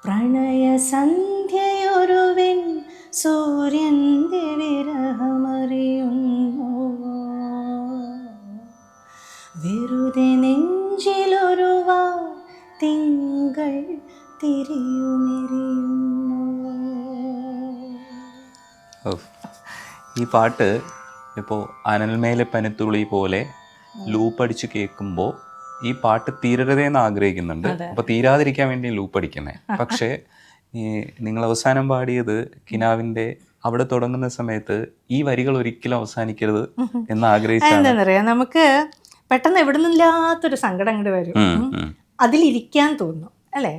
പ്രണയസന്ധ്യയൊരുവിൻ സൂര്യന്റെ വിരഹമറിയുന്നു, വെറുതെ നെഞ്ചിലൊരു തിങ്കൾ തിരിയുമെറിയുന്നു. ഈ പാട്ട് ഇപ്പോൾ അനൽമേലെ പനിത്തുള്ളി പോലെ ലൂപ്പ് അടിച്ച് കേൾക്കുമ്പോൾ ഈ പാട്ട് തീരരുതേന്ന് ആഗ്രഹിക്കുന്നുണ്ട്. അപ്പോൾ തീരാതിരിക്കാൻ വേണ്ടി ലൂപ്പ് അടിക്കുന്നത്. പക്ഷേ ഈ നിങ്ങൾ അവസാനം പാടിയത് കിനാവിൻ്റെ അവിടെ തുടങ്ങുന്ന സമയത്ത് ഈ വരികൾ ഒരിക്കലും അവസാനിക്കരുത് എന്ന് ആഗ്രഹിച്ചാണ്. എന്താണെന്നറിയാം, നമുക്ക് പെട്ടെന്ന് എവിടെ നിന്നില്ലാത്തൊരു സങ്കടം അങ്ങോട്ട് വരും. അതിലിരിക്കാൻ തോന്നും അല്ലേ,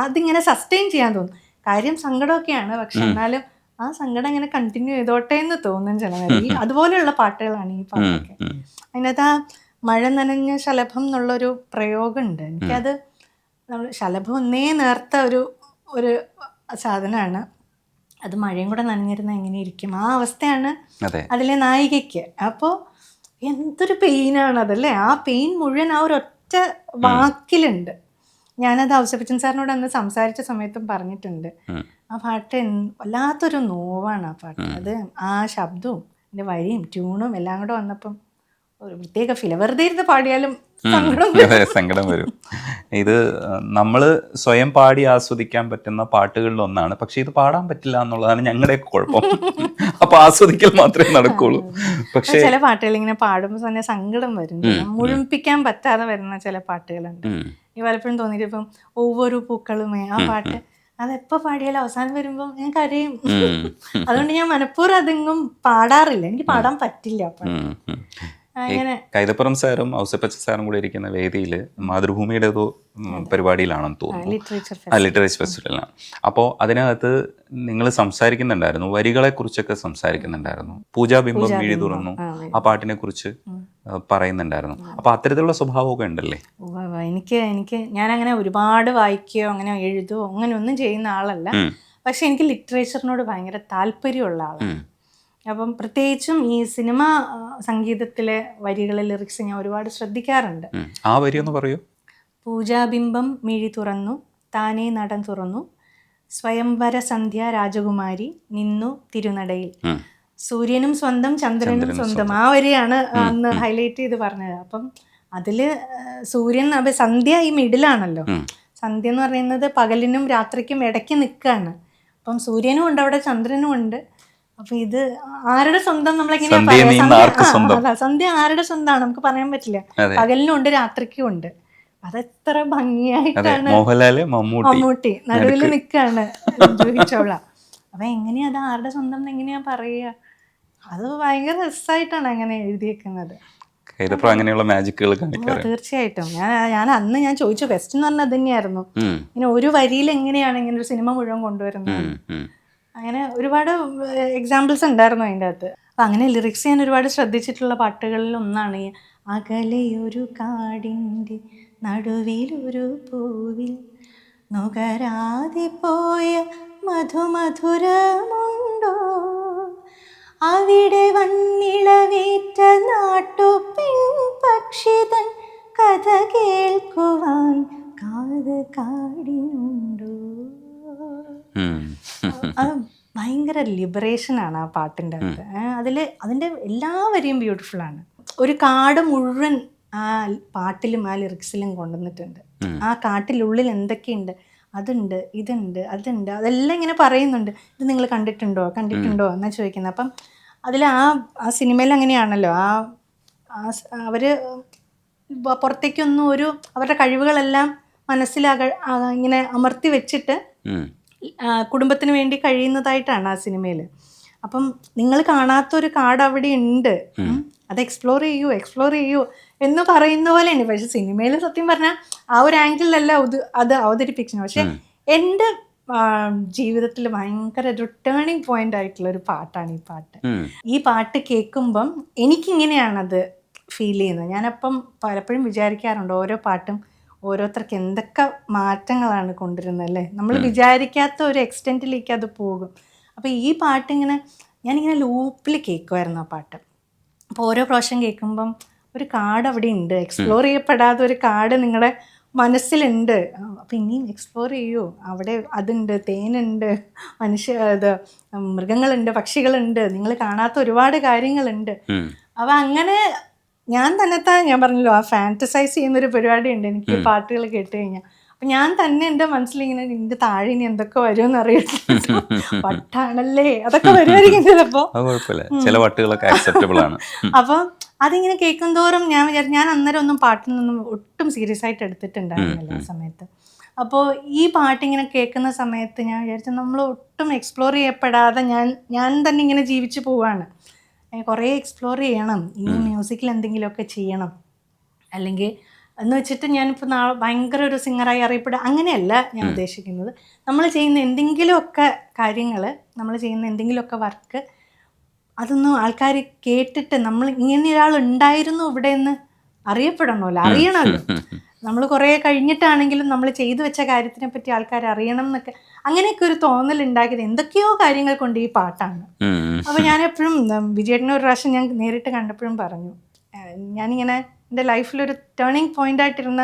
അതിങ്ങനെ സസ്റ്റെയിൻ ചെയ്യാൻ തോന്നും. കാര്യം സങ്കടമൊക്കെയാണ്, പക്ഷെ എന്നാലും ആ സങ്കടം ഇങ്ങനെ കണ്ടിന്യൂ ചെയ്തോട്ടെ എന്ന് തോന്നും ചില നേരം. അതുപോലെയുള്ള പാട്ടുകളാണ് ഈ പാട്ടൊക്കെ. അതിനകത്ത് ആ മഴ നനഞ്ഞ ശലഭം എന്നുള്ളൊരു പ്രയോഗമുണ്ട്. എനിക്കത് നമ്മൾ ശലഭം ഒന്നേ നേർത്ത ഒരു സാധനമാണ്. അത് മഴയും കൂടെ നനഞ്ഞിരുന്ന എങ്ങനെ ഇരിക്കും, ആ അവസ്ഥയാണ് അതിലെ നായികയ്ക്ക്. അപ്പോൾ എന്തൊരു പെയിനാണ് അതല്ലേ, ആ പെയിൻ മുഴുവൻ ആ ഒരൊറ്റ വാക്കിലുണ്ട്. ഞാനത് ഔസേപ്പച്ചൻ സാറിനോട് അന്ന് സംസാരിച്ച സമയത്തും പറഞ്ഞിട്ടുണ്ട്. ആ പാട്ട് വല്ലാത്തൊരു നോവാണ് ആ പാട്ട്. അത് ആ ശബ്ദവും എൻ്റെ വരിയും ട്യൂണും എല്ലാം കൂടെ വന്നപ്പം ഒരു പ്രത്യേക ഫീൽ. വെറുതെ ഇരുന്ന് പാടിയാലും സങ്കടം വരും. ഇത് നമ്മൾ സ്വയം പാടി ആസ്വദിക്കാൻ പറ്റുന്ന പാട്ടുകളിലൊന്നാണ്. പക്ഷെ ഇത് പാടാൻ പറ്റില്ല എന്നുള്ളതാണ് ഞങ്ങളുടെ കുഴപ്പം. അപ്പൊ ആസ്വദിക്കൽ മാത്രമേ നടക്കുള്ളൂ. പക്ഷെ ചില പാട്ടുകൾ ഇങ്ങനെ പാടുമ്പോൾ തന്നെ സങ്കടം വരും, മുഴുമിപ്പിക്കാൻ പറ്റാതെ വരുന്ന ചില പാട്ടുകളുണ്ട്. ഈ പലപ്പോഴും തോന്നിയിട്ട് ഇപ്പം ഒവ്വൊരു പൂക്കളുമേ ആ പാട്ട് അതെപ്പോ പാടിയാലും അവസാനം വരുമ്പോൾ ഞാൻ കരയും. അതുകൊണ്ട് ഞാൻ മനഃപൂർവ്വം അതെങ്ങും പാടാറില്ല, എനിക്ക് പാടാൻ പറ്റില്ല ആ പാട്ട്. കൈതപ്പുറം സാറും ഔസേപ്പച്ചൻ സാറും കൂടെ ഇരിക്കുന്ന വേദിയിൽ മാതൃഭൂമിയുടെ ഏതോ പരിപാടിയിലാണെന്ന് തോന്നുന്നു, ലിറ്ററേച്ചർ ഫെസ്റ്റിവലിലാണ്. അപ്പോൾ അതിനകത്ത് നിങ്ങൾ സംസാരിക്കുന്നുണ്ടായിരുന്നു, വരികളെ കുറിച്ചൊക്കെ സംസാരിക്കുന്നുണ്ടായിരുന്നു. പൂജാബിംബം മിഴി തുറന്നു ആ പാട്ടിനെ കുറിച്ച് പറയുന്നുണ്ടായിരുന്നു. അപ്പൊ അത്തരത്തിലുള്ള സ്വഭാവമൊക്കെ ഉണ്ടല്ലേ? എനിക്ക് ഞാനങ്ങനെ ഒരുപാട് വായിക്കുകയോ അങ്ങനെ എഴുതുകയോ അങ്ങനെ ഒന്നും ചെയ്യുന്ന ആളല്ല. പക്ഷെ എനിക്ക് ലിറ്ററേച്ചറിനോട് ഭയങ്കര താല്പര്യമുള്ള ആളാണ്. അപ്പം പ്രത്യേകിച്ചും ഈ സിനിമ സംഗീതത്തിലെ വരികളെ ലിറിക്സ് ഞാൻ ഒരുപാട് ശ്രദ്ധിക്കാറുണ്ട്. ആ വരി ഒന്ന് പറയൂ. പൂജാബിംബം മിഴി തുറന്നു താനേ നടൻ തുറന്നു സ്വയംവര സന്ധ്യ രാജകുമാരി നിന്നു തിരുനടയിൽ സൂര്യനും സ്വന്തം ചന്ദ്രനും സ്വന്തം. ആ വരിയാണ് അന്ന് ഹൈലൈറ്റ് ചെയ്ത് പറഞ്ഞത്. അപ്പം അതില് സൂര്യൻ സന്ധ്യ ഈ മിഡിലാണല്ലോ. സന്ധ്യ എന്ന് പറയുന്നത് പകലിനും രാത്രിക്കും ഇടയ്ക്ക് നിൽക്കുകയാണ്. അപ്പം സൂര്യനും ഉണ്ട് അവിടെ, ചന്ദ്രനും ഉണ്ട്. അപ്പൊ ഇത് ആരുടെ സ്വന്തം നമ്മളെങ്ങനെയാ പറയാ, സന്ധ്യ ആരുടെ സ്വന്തമാണ് നമുക്ക് പറയാൻ പറ്റില്ല. പകലിനും ഉണ്ട് രാത്രിക്കും ഉണ്ട്. അതെത്ര ഭംഗിയായിട്ടാണ് മമ്മൂട്ടി നടുവിൽ നിൽക്കാണ് ജൂഹി ചൗള. അപ്പൊ എങ്ങനെയാ അത് ആരുടെ സ്വന്തം എങ്ങനെയാ പറയുക, അത് ഭയങ്കര രസമായിട്ടാണ് അങ്ങനെ എഴുതിയേക്കുന്നത്. അങ്ങനെയുള്ള മാജിക്കുകൾ തീർച്ചയായിട്ടും. ഞാൻ അന്ന് ഞാൻ ചോദിച്ച ക്വസ്റ്റ്യൻ എന്ന് പറഞ്ഞാൽ അത് തന്നെയായിരുന്നു, ഇങ്ങനെ ഒരു വരിയിൽ എങ്ങനെയാണ് ഇങ്ങനെ ഒരു സിനിമ മുഴുവൻ കൊണ്ടുവരുന്നത്. അങ്ങനെ ഒരുപാട് എക്സാമ്പിൾസ് ഉണ്ടായിരുന്നു അതിൻ്റെ അകത്ത്. അപ്പം അങ്ങനെ ലിറിക്സ് ഞാൻ ഒരുപാട് ശ്രദ്ധിച്ചിട്ടുള്ള പാട്ടുകളിൽ ഒന്നാണ് ഈ അകലെയൊരു കാടിൻ്റെ നടുവിലൊരു പൂവിൽ നുകരാതെ പോയ മധുമധുരമുണ്ടോ അവിടെ വന്നിളവേറ്റ നാട്ടുപെൺ പക്ഷിതൻ കഥ കേൾക്കുവാൻ കാത് കാടിനുണ്ടോ. ഭയങ്കര ലിബറേഷനാണ് ആ പാട്ടിൻ്റെ അകത്ത്. അതിൻ്റെ എല്ലാ വരിയും ബ്യൂട്ടിഫുള്ളാണ്. ഒരു കാട് മുഴുവൻ ആ പാട്ടിലും ആ ലിറിക്സിലും കൊണ്ടുവന്നിട്ടുണ്ട്. ആ കാട്ടിനുള്ളിൽ എന്തൊക്കെയുണ്ട്, അതുണ്ട്, ഇതുണ്ട്, അതുണ്ട്, അതെല്ലാം ഇങ്ങനെ പറയുന്നുണ്ട്. ഇത് നിങ്ങൾ കണ്ടിട്ടുണ്ടോ എന്നാ ചോദിക്കുന്നത്. അപ്പം അതിൽ ആ സിനിമയിൽ അങ്ങനെയാണല്ലോ, അവർ പുറത്തേക്കൊന്നും അവരുടെ കഴിവുകളെല്ലാം ഇങ്ങനെ അമർത്തി വെച്ചിട്ട് കുടുംബത്തിന് വേണ്ടി കഴിയുന്നതായിട്ടാണ് ആ സിനിമയിൽ. അപ്പം നിങ്ങൾ കാണാത്തൊരു കാട് അവിടെ ഉണ്ട്, അത് എക്സ്പ്ലോർ ചെയ്യൂ എന്ന് പറയുന്ന പോലെയാണ്. പക്ഷെ സിനിമയിൽ സത്യം പറഞ്ഞാൽ ആ ഒരു ആംഗിളിലല്ല അത് അവതരിപ്പിക്കുന്നത്. പക്ഷെ എൻ്റെ ജീവിതത്തിൽ ഭയങ്കര ഒരു ടേണിംഗ് പോയിന്റ് ആയിട്ടുള്ള ഒരു പാട്ടാണ് ഈ പാട്ട്. ഈ പാട്ട് കേൾക്കുമ്പം എനിക്കിങ്ങനെയാണത് ഫീൽ ചെയ്യുന്നത്. ഞാനപ്പം പലപ്പോഴും വിചാരിക്കാറുണ്ട്, ഓരോ പാട്ടും ഓരോരുത്തർക്ക് എന്തൊക്കെ മാറ്റങ്ങളാണ് കൊണ്ടുവരുന്നത് അല്ലേ. നമ്മൾ വിചാരിക്കാത്ത ഒരു എക്സ്റ്റെൻറ്റിലേക്ക് അത് പോകും. അപ്പോൾ ഈ പാട്ടിങ്ങനെ ഞാനിങ്ങനെ ലൂപ്പിൽ കേൾക്കുമായിരുന്നു ആ പാട്ട്. അപ്പോൾ ഓരോ പ്രാവശ്യം കേൾക്കുമ്പം ഒരു കാട് അവിടെ ഉണ്ട്, എക്സ്പ്ലോർ ചെയ്യപ്പെടാത്ത ഒരു കാട് നിങ്ങളുടെ മനസ്സിലുണ്ട്. അപ്പം ഇനിയും എക്സ്പ്ലോർ ചെയ്യൂ, അവിടെ അതുണ്ട്, തേനുണ്ട്, മൃഗങ്ങളുണ്ട്, പക്ഷികളുണ്ട്, നിങ്ങൾ കാണാത്ത ഒരുപാട് കാര്യങ്ങളുണ്ട്. അപ്പം അങ്ങനെ ഞാൻ പറഞ്ഞല്ലോ, ആ ഫാൻറ്റസൈസ് ചെയ്യുന്നൊരു പരിപാടി ഉണ്ട് എനിക്ക് പാട്ടുകൾ കേട്ട് കഴിഞ്ഞാൽ. അപ്പം ഞാൻ തന്നെ എൻ്റെ മനസ്സിലിങ്ങനെ ഇതിൻ്റെ താഴെ ഇനി എന്തൊക്കെ വരുമെന്ന് അറിയില്ല, വട്ടാണല്ലേ അതൊക്കെ വരുമായിരിക്കും ചിലപ്പോൾ. ചില പാട്ടുകളൊക്കെ അക്സെപ്റ്റബിൾ ആണ്. അപ്പം അതിങ്ങനെ കേൾക്കും തോറും ഞാൻ അന്നേരം ഒന്നും പാട്ടിൽ നിന്നും ഒട്ടും സീരിയസ് ആയിട്ട് എടുത്തിട്ടുണ്ടായിരുന്നില്ല ആ സമയത്ത്. അപ്പോൾ ഈ പാട്ടിങ്ങനെ കേൾക്കുന്ന സമയത്ത് ഞാൻ വിചാരിച്ചു നമ്മൾ ഒട്ടും എക്സ്പ്ലോർ ചെയ്യപ്പെടാതെ ഞാൻ തന്നെ ഇങ്ങനെ ജീവിച്ചു പോവാണ്. കുറേ എക്സ്പ്ലോർ ചെയ്യണം, ഇനി മ്യൂസിക്കിൽ എന്തെങ്കിലുമൊക്കെ ചെയ്യണം, അല്ലെങ്കിൽ എന്ന് വെച്ചിട്ട് ഞാനിപ്പോൾ നാളെ ഭയങ്കര ഒരു സിംഗറായി അറിയപ്പെടുക അങ്ങനെയല്ല ഞാൻ ഉദ്ദേശിക്കുന്നത്. നമ്മൾ ചെയ്യുന്ന എന്തെങ്കിലുമൊക്കെ കാര്യങ്ങൾ, നമ്മൾ ചെയ്യുന്ന എന്തെങ്കിലുമൊക്കെ വർക്ക്, അതൊന്നും ആൾക്കാർ കേട്ടിട്ട് നമ്മൾ ഇങ്ങനെ ഒരാൾ ഉണ്ടായിരുന്നു ഇവിടെ എന്ന് അറിയപ്പെടണമല്ലോ, അറിയണമല്ലോ. നമ്മൾ കുറേ കഴിഞ്ഞിട്ടാണെങ്കിലും നമ്മൾ ചെയ്തു വെച്ച കാര്യത്തിനെ പറ്റി ആൾക്കാർ അറിയണം എന്നൊക്കെ, അങ്ങനെയൊക്കെ ഒരു തോന്നലുണ്ടാക്കിയത് എന്തൊക്കെയോ കാര്യങ്ങൾ കൊണ്ട് ഈ പാട്ടാണ്. അപ്പോൾ ഞാനെപ്പോഴും വിജയേട്ടനെ ഒരു പ്രാവശ്യം ഞാൻ നേരിട്ട് കണ്ടപ്പോഴും പറഞ്ഞു, ഞാനിങ്ങനെ എൻ്റെ ലൈഫിലൊരു ടേണിങ് പോയിന്റ് ആയിട്ടിരുന്ന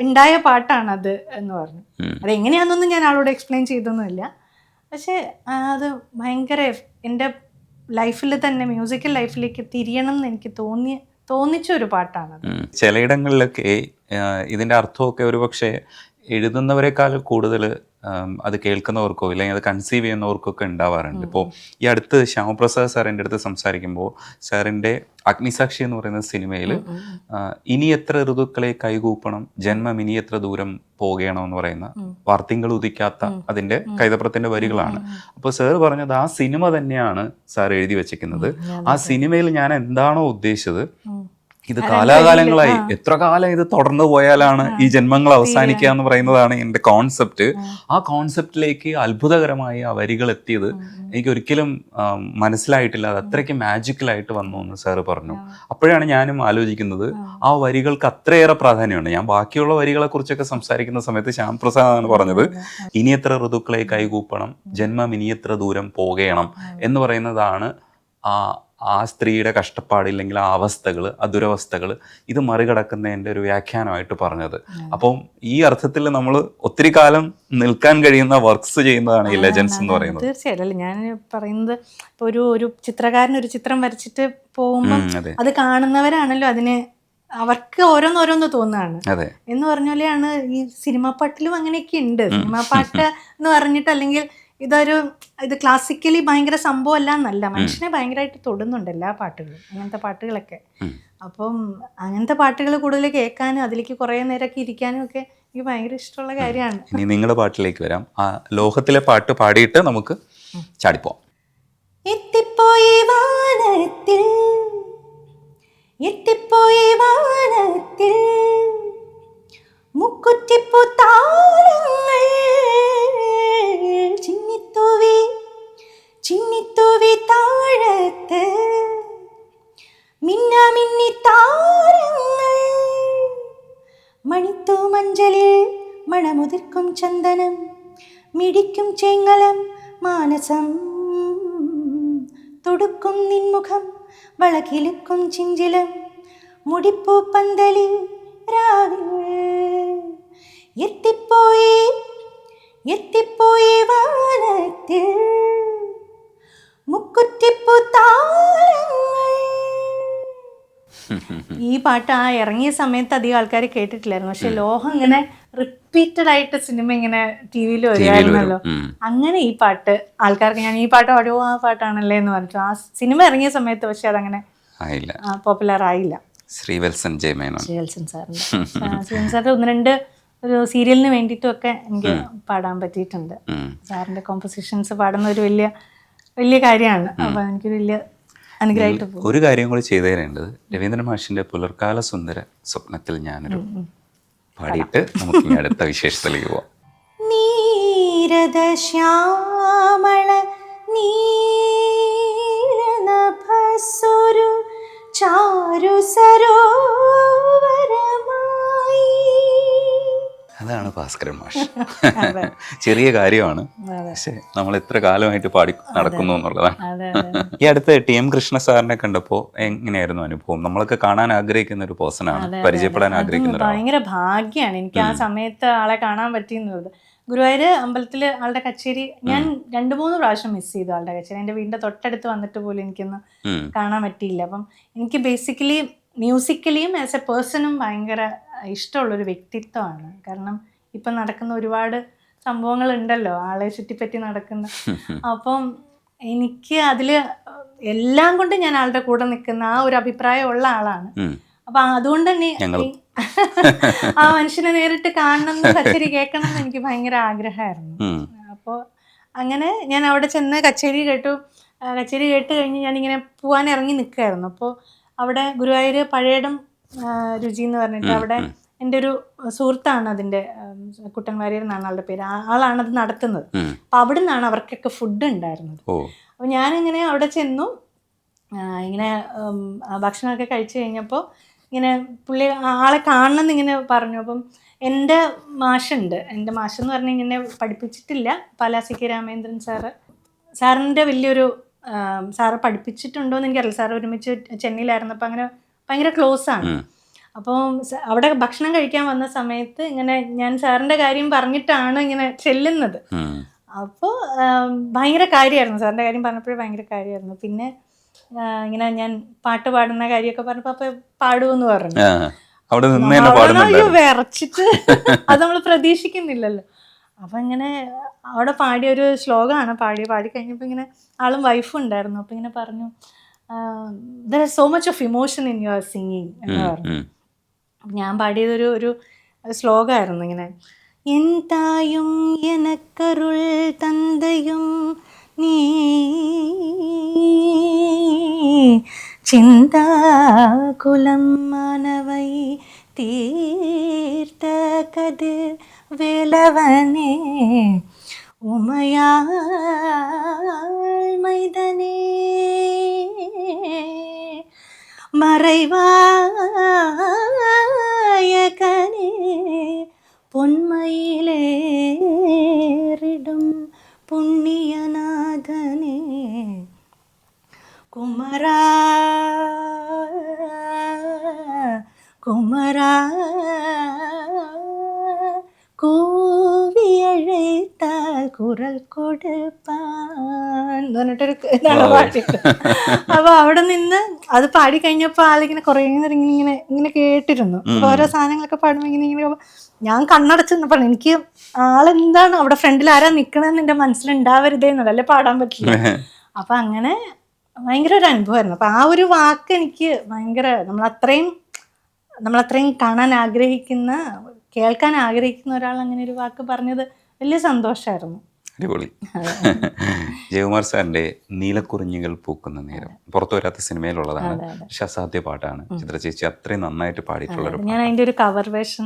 ഉണ്ടായ പാട്ടാണത് എന്ന് പറഞ്ഞു. അതെങ്ങനെയാണെന്നൊന്നും ഞാൻ ആളോട് എക്സ്പ്ലെയിൻ ചെയ്തൊന്നുമില്ല. പക്ഷേ അത് ഭയങ്കര എൻ്റെ ലൈഫിൽ തന്നെ മ്യൂസിക്കൽ ലൈഫിലേക്ക് തിരിയണം എന്ന് എനിക്ക് തോന്നിച്ച ഒരു പാട്ടാണ്. ചിലയിടങ്ങളിലൊക്കെ ഇതിൻ്റെ അർത്ഥമൊക്കെ ഒരു പക്ഷേ എഴുതുന്നവരെക്കാൾ കൂടുതൽ അത് കേൾക്കുന്നവർക്കോ അല്ലെങ്കിൽ അത് കൺസീവ് ചെയ്യുന്നവർക്കൊക്കെ ഉണ്ടാവാറുണ്ട്. ഇപ്പോൾ ഈ അടുത്ത് ശ്യാമപ്രസാദ് സാറിൻ്റെ അടുത്ത് സംസാരിക്കുമ്പോൾ സാറിൻ്റെ അഗ്നിസാക്ഷി എന്ന് പറയുന്ന സിനിമയിൽ ഇനി എത്ര ഋതുക്കളെ കൈകൂപ്പണം, ജന്മം ഇനി എത്ര ദൂരം പോകണം എന്ന് പറയുന്ന വാർത്തിങ്കൾ ഉദിക്കാത്ത അതിൻ്റെ കൈതപ്രത്തിൻ്റെ വരികളാണ്. അപ്പോൾ സാർ പറഞ്ഞത് ആ സിനിമ തന്നെയാണ് സാർ എഴുതി വെച്ചിരിക്കുന്നത്. ആ സിനിമയിൽ ഞാൻ എന്താണോ ഉദ്ദേശിച്ചത്, ഇത് കാലാകാലങ്ങളായി എത്ര കാലം ഇത് തുടർന്നു പോയാലാണ് ഈ ജന്മങ്ങൾ അവസാനിക്കുക എന്ന് പറയുന്നതാണ് എൻ്റെ കോൺസെപ്റ്റ്. ആ കോൺസെപ്റ്റിലേക്ക് അത്ഭുതകരമായി ആ വരികൾ എത്തിയത് എനിക്ക് ഒരിക്കലും മനസ്സിലായിട്ടില്ല. അത് അത്രയ്ക്ക് മാജിക്കലായിട്ട് വന്നു എന്ന് സാറ് പറഞ്ഞു. അപ്പോഴാണ് ഞാനും ആലോചിക്കുന്നത്, ആ വരികൾക്ക് അത്രയേറെ പ്രാധാന്യമുണ്ട്. ഞാൻ ബാക്കിയുള്ള വരികളെ കുറിച്ചൊക്കെ സംസാരിക്കുന്ന സമയത്ത് ശ്യാമപ്രസാദാണ് പറഞ്ഞത് ഇനി എത്ര ഋതുക്കളെ കൈകൂപ്പണം, ജന്മം ഇനി എത്ര ദൂരം പോകണം എന്ന് പറയുന്നതാണ് ആ സ്ത്രീയുടെ കഷ്ടപ്പാട്, ഇല്ലെങ്കിൽ ആ അവസ്ഥകൾ, ആ ദുരവസ്ഥകൾ ഇത് മറികടക്കുന്നതിൻ്റെ ഒരു വ്യാഖ്യാനമായിട്ട് പറഞ്ഞത്. അപ്പം ഈ അർത്ഥത്തിൽ നമ്മൾ ഒത്തിരി കാലം നിൽക്കാൻ കഴിയുന്ന വർക്ക്സ് ചെയ്യുന്നതാണ് ഈ ലെജൻസ് എന്ന് പറയുന്നത്. തീർച്ചയായിട്ടും. അല്ല, ഞാൻ പറയുന്നത് ഇപ്പോൾ ഒരു ചിത്രകാരൻ ഒരു ചിത്രം വരച്ചിട്ട് പോകുമ്പോൾ അത് കാണുന്നവരാണല്ലോ അതിന് അവർക്ക് ഓരോന്നോരോന്ന് തോന്നുകയാണ് എന്ന് പറഞ്ഞ പോലെയാണ് ഈ സിനിമാ പാട്ടിലും അങ്ങനെയൊക്കെ ഉണ്ട്. സിനിമാ പാട്ട് എന്ന് പറഞ്ഞിട്ട് അല്ലെങ്കിൽ ഇത് ക്ലാസിക്കലി ഭയങ്കര സംഭവം അല്ല എന്നല്ല, മനുഷ്യനെ ഭയങ്കരമായിട്ട് തൊടുന്നുണ്ട് എല്ലാ പാട്ടുകളും, അങ്ങനത്തെ പാട്ടുകളൊക്കെ. അപ്പം അങ്ങനത്തെ പാട്ടുകൾ കൂടുതൽ കേൾക്കാനും അതിലേക്ക് കുറേ നേരമൊക്കെ ഇരിക്കാനും ഒക്കെ എനിക്ക് ഭയങ്കര ഇഷ്ടമുള്ള കാര്യമാണ്. ഇനി നിങ്ങളുടെ പാട്ടിലേക്ക് വരാം. ആ ലോഹത്തിലെ പാട്ട് പാടിയിട്ട് നമുക്ക് ചാടിപ്പോവാം. എത്തിപ്പോയി വാനത്തിൽ, എത്തിപ്പോയി വാനത്തിൽ മുക്കുറ്റിപ്പൂ താരങ്ങൾ ചിന്നിത്തൂവി ചിന്നിത്തൂവി താഴത്ത് മിന്നാമിന്നി താരങ്ങൾ മണിത്തൂ മഞ്ചലിൽ മണമുതിർക്കും ചന്ദനം മിടിക്കും ചേങ്ങലം മാനസം തൊടുക്കും നിൻമുഖം വളകിലുക്കും ചിഞ്ചിലം മുടിപ്പൂ പന്തലിൽ രാവിൽ എത്തിപ്പോയി എത്തിപ്പോയി വാനത്തിൽ മുക്കുറ്റിപ്പൂ താരങ്ങൾ. ഈ പാട്ട് ആ ഇറങ്ങിയ സമയത്ത് അധികം ആൾക്കാർ കേട്ടിട്ടില്ലായിരുന്നു. പക്ഷെ ലോഹം ഇങ്ങനെ റിപ്പീറ്റഡ് ആയിട്ട് സിനിമ ഇങ്ങനെ ടി വിയിൽ വരുമായിരുന്നല്ലോ. അങ്ങനെ ഈ പാട്ട് ആൾക്കാർക്ക് ഞാൻ ഈ പാട്ട് പാടുമോ ആ പാട്ടാണല്ലേ എന്ന് പറഞ്ഞു. ആ സിനിമ ഇറങ്ങിയ സമയത്ത് പക്ഷെ അതങ്ങനെ പോപ്പുലർ ആയില്ല. ശ്രീവത്സൻ ജയമേനോൻ, ശ്രീവത്സൻ സാറിൻ്റെ സാറിൻ്റെ ഒന്ന് രണ്ട് ഒരു സീരിയലിന് വേണ്ടിയിട്ടും ഒക്കെ എനിക്ക് പാടാൻ പറ്റിയിട്ടുണ്ട്. സാറിൻ്റെ കോമ്പോസിഷൻസ് പാടുന്ന ഒരു വലിയ വലിയ കാര്യമാണ്. അപ്പം എനിക്കൊരു വലിയ അനുഗ്രഹമായിട്ട് പോകും. ഒരു കാര്യം കൂടി ചെയ്തു തരേണ്ടത്, രവീന്ദ്രൻ മാഷിന്റെ പുലർക്കാല സുന്ദര സ്വപ്നത്തിൽ ഞാനൊരു പാടിയിട്ട് നമുക്ക് ഇനി അടുത്ത വിശേഷത്തിലേക്ക് പോവാം. നീരദശ്യാമള നീലനഭസ്സുരു ചാരു സരോവരമായി. അതാണ് ഭാസ്കരൻ മാഷ്. ചെറിയ കാര്യമാണ്, പക്ഷെ നമ്മൾ എത്ര കാലമായിട്ട് പാടി നടക്കുന്നു എന്നുള്ളതാണ്. ഈ അടുത്ത് TM കൃഷ്ണ സാറിനെ കണ്ടപ്പോൾ എങ്ങനെയായിരുന്നു അനുഭവം? നമ്മളൊക്കെ കാണാൻ ആഗ്രഹിക്കുന്ന ഒരു പേഴ്സണാണ്, പരിചയപ്പെടാൻ ആഗ്രഹിക്കുന്ന ഭയങ്കര ഭാഗ്യമാണ് എനിക്ക് ആ സമയത്ത് ആളെ കാണാൻ പറ്റിയെന്നുള്ളത്. ഗുരുവായൂർ അമ്പലത്തിൽ ആളുടെ കച്ചേരി ഞാൻ 2-3 പ്രാവശ്യം മിസ് ചെയ്തു. ആളുടെ കച്ചേരി എൻ്റെ വീടിൻ്റെ തൊട്ടടുത്ത് വന്നിട്ട് പോലും എനിക്കൊന്ന് കാണാൻ പറ്റിയില്ല. അപ്പം എനിക്ക് ബേസിക്കലി മ്യൂസിക്കലിയും ആസ് എ പേഴ്സണും ഭയങ്കര ഇഷ്ടമുള്ളൊരു വ്യക്തിത്വമാണ്. കാരണം ഇപ്പം നടക്കുന്ന ഒരുപാട് സംഭവങ്ങളുണ്ടല്ലോ ആളെ ചുറ്റിപ്പറ്റി നടക്കുന്ന. അപ്പം എനിക്ക് അതിൽ എല്ലാം കൊണ്ട് ഞാൻ ആളുടെ കൂടെ നിൽക്കുന്ന ആ ഒരു അഭിപ്രായമുള്ള ആളാണ്. അപ്പൊ അതുകൊണ്ട് തന്നെ ഞങ്ങളും. ആ മനുഷ്യനെ നേരിട്ട് കാണണം എന്ന് കച്ചേരി കേൾക്കണം എന്ന് എനിക്ക് ഭയങ്കര ആഗ്രഹമായിരുന്നു. അപ്പോൾ അങ്ങനെ ഞാൻ അവിടെ ചെന്ന് കച്ചേരി കേട്ടു. കച്ചേരി കേട്ട് കഴിഞ്ഞ് ഞാനിങ്ങനെ പോകാൻ ഇറങ്ങി നിൽക്കുകയായിരുന്നു. അപ്പോൾ അവിടെ ഗുരുവായൂർ പഴയടം രുചി എന്ന് പറഞ്ഞിട്ട് അവിടെ എൻ്റെ ഒരു സുഹൃത്താണ് അതിൻ്റെ, കുട്ടൻ വാര്യർ എന്നാണ് ആളുടെ പേര്, ആളാണത് നടത്തുന്നത്. അപ്പം അവിടെ നിന്നാണ് അവർക്കൊക്കെ ഫുഡ് ഉണ്ടായിരുന്നത്. അപ്പോൾ ഞാനിങ്ങനെ അവിടെ ചെന്നു, ഇങ്ങനെ ഭക്ഷണമൊക്കെ കഴിച്ചു കഴിഞ്ഞപ്പോൾ ഇങ്ങനെ പുള്ളി ആളെ കാണണം എന്നിങ്ങനെ പറഞ്ഞു. അപ്പം എൻ്റെ മാഷുണ്ട്, എൻ്റെ മാഷെന്ന് പറഞ്ഞാൽ ഇങ്ങനെ പഠിപ്പിച്ചിട്ടില്ല, പാലാ കെ രാമേന്ദ്രൻ സാറിൻ്റെ വലിയൊരു സാറ് പഠിപ്പിച്ചിട്ടുണ്ടോ എന്ന് എനിക്കറിയില്ല. സാറ് ഒരുമിച്ച് ചെന്നൈയിലായിരുന്നപ്പോൾ അങ്ങനെ ഭയങ്കര ക്ലോസ് ആണ്. അപ്പോൾ അവിടെ ഭക്ഷണം കഴിക്കാൻ വന്ന സമയത്ത് ഇങ്ങനെ ഞാൻ സാറിൻ്റെ കാര്യം പറഞ്ഞിട്ടാണ് ഇങ്ങനെ ചെല്ലുന്നത്. അപ്പോൾ ഭയങ്കര കാര്യമായിരുന്നു, സാറിൻ്റെ കാര്യം പറഞ്ഞപ്പോഴേ ഭയങ്കര കാര്യമായിരുന്നു. പിന്നെ ഇങ്ങനെ ഞാൻ പാട്ട് പാടുന്ന കാര്യമൊക്കെ പറഞ്ഞപ്പോൾ അപ്പോൾ പാടുമെന്ന് പറഞ്ഞു. വിറച്ചിട്ട് അത് നമ്മൾ പ്രതീക്ഷിക്കുന്നില്ലല്ലോ. അപ്പം ഇങ്ങനെ അവിടെ പാടിയൊരു ശ്ലോകമാണ് പാടി കഴിഞ്ഞപ്പോൾ ഇങ്ങനെ ആളും വൈഫും ഉണ്ടായിരുന്നു. അപ്പം ഇങ്ങനെ പറഞ്ഞു, there is so much of emotion in your singing എന്ന് പറഞ്ഞു. ഞാൻ പാടിയതൊരു ഒരു ശ്ലോകമായിരുന്നു ഇങ്ങനെ, എൻ തായും എനക്കരുൾ തന്തയും നീ ചിന്താകുലം മാനവൈ തീർത്ത കതിർ വേലവനേ ഉമയാൾ മൈതനേ മறைவாயகனே പൊന്മയിലേറിടും പുണ്യനാഥനേ കുമരാ കുമരാ കൂവിയழைത്താൽ കുരൽ കൊടുപ്പാൻ എന്ന് പറഞ്ഞിട്ടൊരു ഇതാണ് പാട്ടിട്ട്. അപ്പോൾ അവിടെ നിന്ന് അത് പാടിക്കഴിഞ്ഞപ്പോൾ ആളിങ്ങനെ കുറേ നേരം ഇങ്ങനെ ഇങ്ങനെ കേട്ടിരുന്നു. ഓരോ സാധനങ്ങളൊക്കെ പാടുമ്പോൾ ഇങ്ങനെ ഞാൻ കണ്ണടച്ച് നിന്നപ്പോൾ എനിക്ക് ആളെന്താണ് അവിടെ ഫ്രണ്ടിൽ ആരാ നിൽക്കണമെന്ന് എൻ്റെ മനസ്സിലുണ്ടാവരുതേന്നുള്ളൂ, അല്ലേ പാടാൻ പറ്റില്ല. അപ്പം അങ്ങനെ ഭയങ്കര ഒരു അനുഭവമായിരുന്നു. അപ്പം ആ ഒരു വാക്ക് എനിക്ക് ഭയങ്കര, നമ്മളത്രയും കാണാൻ ആഗ്രഹിക്കുന്ന, കേൾക്കാൻ ആഗ്രഹിക്കുന്ന ഒരാൾ അങ്ങനെ ഒരു വാക്ക് പറഞ്ഞത് വലിയ സന്തോഷമായിരുന്നു. അടിപൊളി. ജയകുമാർ സാറിന്റെ നീലക്കുറിഞ്ഞികൾ പൂക്കുന്ന നേരം പുറത്തു വരാത്ത സിനിമയിലുള്ളതാണ്, പക്ഷെ അസാധ്യ പാട്ടാണ്. ചിത്ര ചേച്ചി അത്രയും നന്നായിട്ട് പാടിയിട്ടുള്ള, ഞാൻ അതിൻ്റെ ഒരു കവർ വേർഷൻ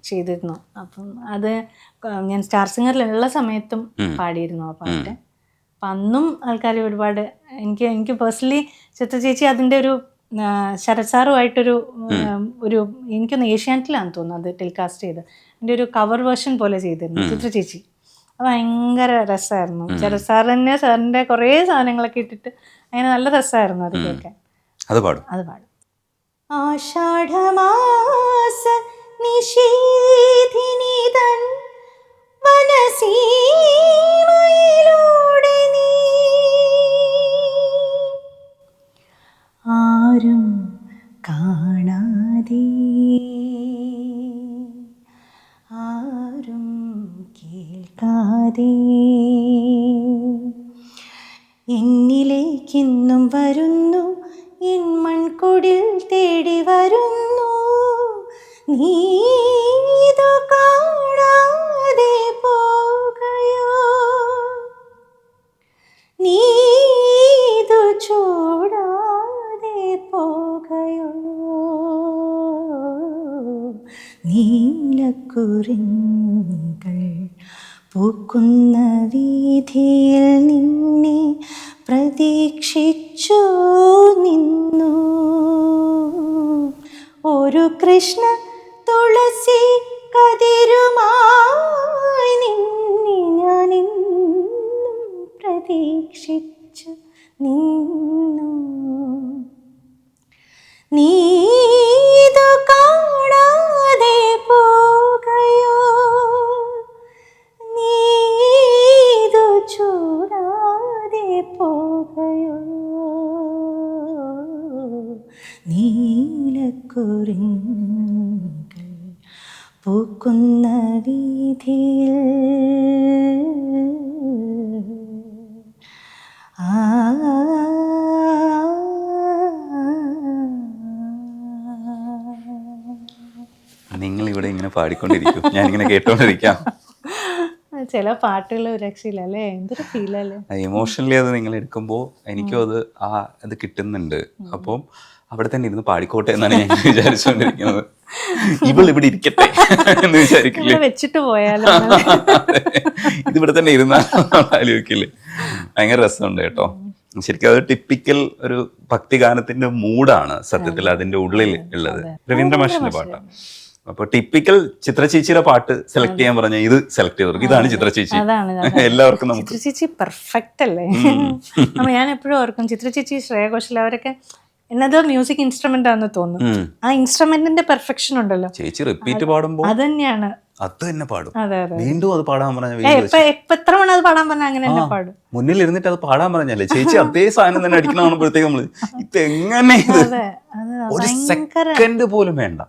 ചെയ്തിരുന്നു. അപ്പം അത് ഞാൻ സ്റ്റാർ സിംഗറിലുള്ള സമയത്തും പാടിയിരുന്നു ആ പാട്ട്. അപ്പം അന്നും ആൾക്കാർ ഒരുപാട് എനിക്ക് പേഴ്സണലി ചിത്ര ചേച്ചി അതിൻ്റെ ഒരു ശരത് സാറുമായിട്ടൊരു എനിക്കൊന്ന് ഏഷ്യാനെറ്റിലാണെന്ന് തോന്നുന്നു അത് ടെലികാസ്റ്റ് ചെയ്ത്, എൻ്റെ ഒരു കവർ വേർഷൻ പോലെ ചെയ്തിരുന്നു ചിത്ര ചേച്ചി. അത് ഭയങ്കര രസമായിരുന്നു. ശരത് സാർ തന്നെ സാറിൻ്റെ കുറേ സാധനങ്ങളൊക്കെ ഇട്ടിട്ട് അങ്ങനെ നല്ല രസമായിരുന്നു അത് കേൾക്കാൻ. അത് പാടും. ആഷാഢമാസ നിശീധിനിതൻ വനസീമയിലൂടെ നീ ആരും കാണാതെ ആരും കേൾക്കാതെ എന്നിലേക്കെന്നും വരുന്നു, എൻ മൺകുടിൽ തേടി വരുന്നു, നീതു കാണാതെ പോകയോ, നീതു ചൂടാതെ പോകയോ, നീലക്കുറിഞ്ഞികൾ പൂക്കുന്ന വീഥിയിൽ നിന്നെ പ്രതീക്ഷിച്ചു നിന്നു, ഒരു കൃഷ്ണ തുളസി കതിരുമായി നിന്നെ ഞാനെന്നും പ്രതീക്ഷിച്ചു നിന്നു, നീതു കാണാതെ പോകയോ, നീതു ചൂടാതെ പോകയോ, നീലക്കുറിഞ്ഞികൾ പൂക്കുന്ന വീഥിയിൽ നിങ്ങൾ ഇവിടെ ഇങ്ങനെ പാടിക്കൊണ്ടിരിക്കും, ഞാൻ ഇങ്ങനെ കേട്ടോണ്ടിരിക്കാം. ചില പാട്ടുകൾ രക്ഷയില്ല അല്ലേ, എന്തൊരു ഫീലല്ലേ. ഇമോഷണലി അത് നിങ്ങൾ എടുക്കുമ്പോൾ എനിക്കും അത് കിട്ടുന്നുണ്ട്. അപ്പം അവിടെ തന്നെ ഇരുന്ന് പാടിക്കോട്ടെ എന്നാണ് ഞാൻ വിചാരിച്ചുകൊണ്ടിരിക്കുന്നത്. ഇവൾ ഇവിടെ ഇരിക്കട്ടെ എന്ന് വിചാരിക്കില്ലേ, വെച്ചിട്ട് പോയാലോ, ഇതിവിടെ തന്നെ ഇരുന്നാലോക്കില്ലേ. ഭയങ്കര രസമുണ്ട് കേട്ടോ. ശരിക്കും അത് ടിപ്പിക്കൽ ഒരു ഭക്തിഗാനത്തിന്റെ മൂഡാണ് സത്യത്തിൽ അതിന്റെ ഉള്ളിൽ ഉള്ളത്. രവീന്ദ്ര മാഷിന്റെ പാട്ടാണ്. അപ്പൊ ടിപ്പിക്കൽ ചിത്ര ചേച്ചിയുടെ പാട്ട് സെലക്ട് ചെയ്യാൻ പറഞ്ഞാൽ ഇത് സെലക്ട് ചെയ്തു. ഇതാണ് ചിത്ര ചേച്ചി. എല്ലാവർക്കും നമുക്ക് ചിത്ര ചേച്ചി പെർഫെക്റ്റ് അല്ലേ. ഞാൻ എപ്പോഴും ഓർക്കും ചിത്ര ചേച്ചി, ശ്രേയ ഘോഷൽ അവരൊക്കെ എന്നതോ മ്യൂസിക് ഇൻസ്ട്രുമെന്റ് ആണെന്ന് തോന്നുന്നു. ആ ഇൻസ്ട്രുമെന്റിന്റെ പെർഫെക്ഷൻ ഉണ്ടല്ലോ, ചേച്ചി റിപ്പീറ്റ് പാടുമ്പോൾ അത് തന്നെയാണ്, അത് തന്നെ പാടും. അതെ അതെ, വീണ്ടും അത് പാടാൻ പറഞ്ഞാൽ എത്ര മണി അത് പാടാൻ പറഞ്ഞാൽ അങ്ങനെ തന്നെ പാടും. മുന്നിൽ ഇരുന്നിട്ട് അത് പാടാൻ പറഞ്ഞല്ലേ ചേച്ചി അതേ സാധനം തന്നെ അടിക്കുന്ന കാണുമ്പോഴത്തേക്ക് നമ്മള് ഇതെങ്ങനെ ഒരു സെക്കൻഡ് പോലും വേണ്ട.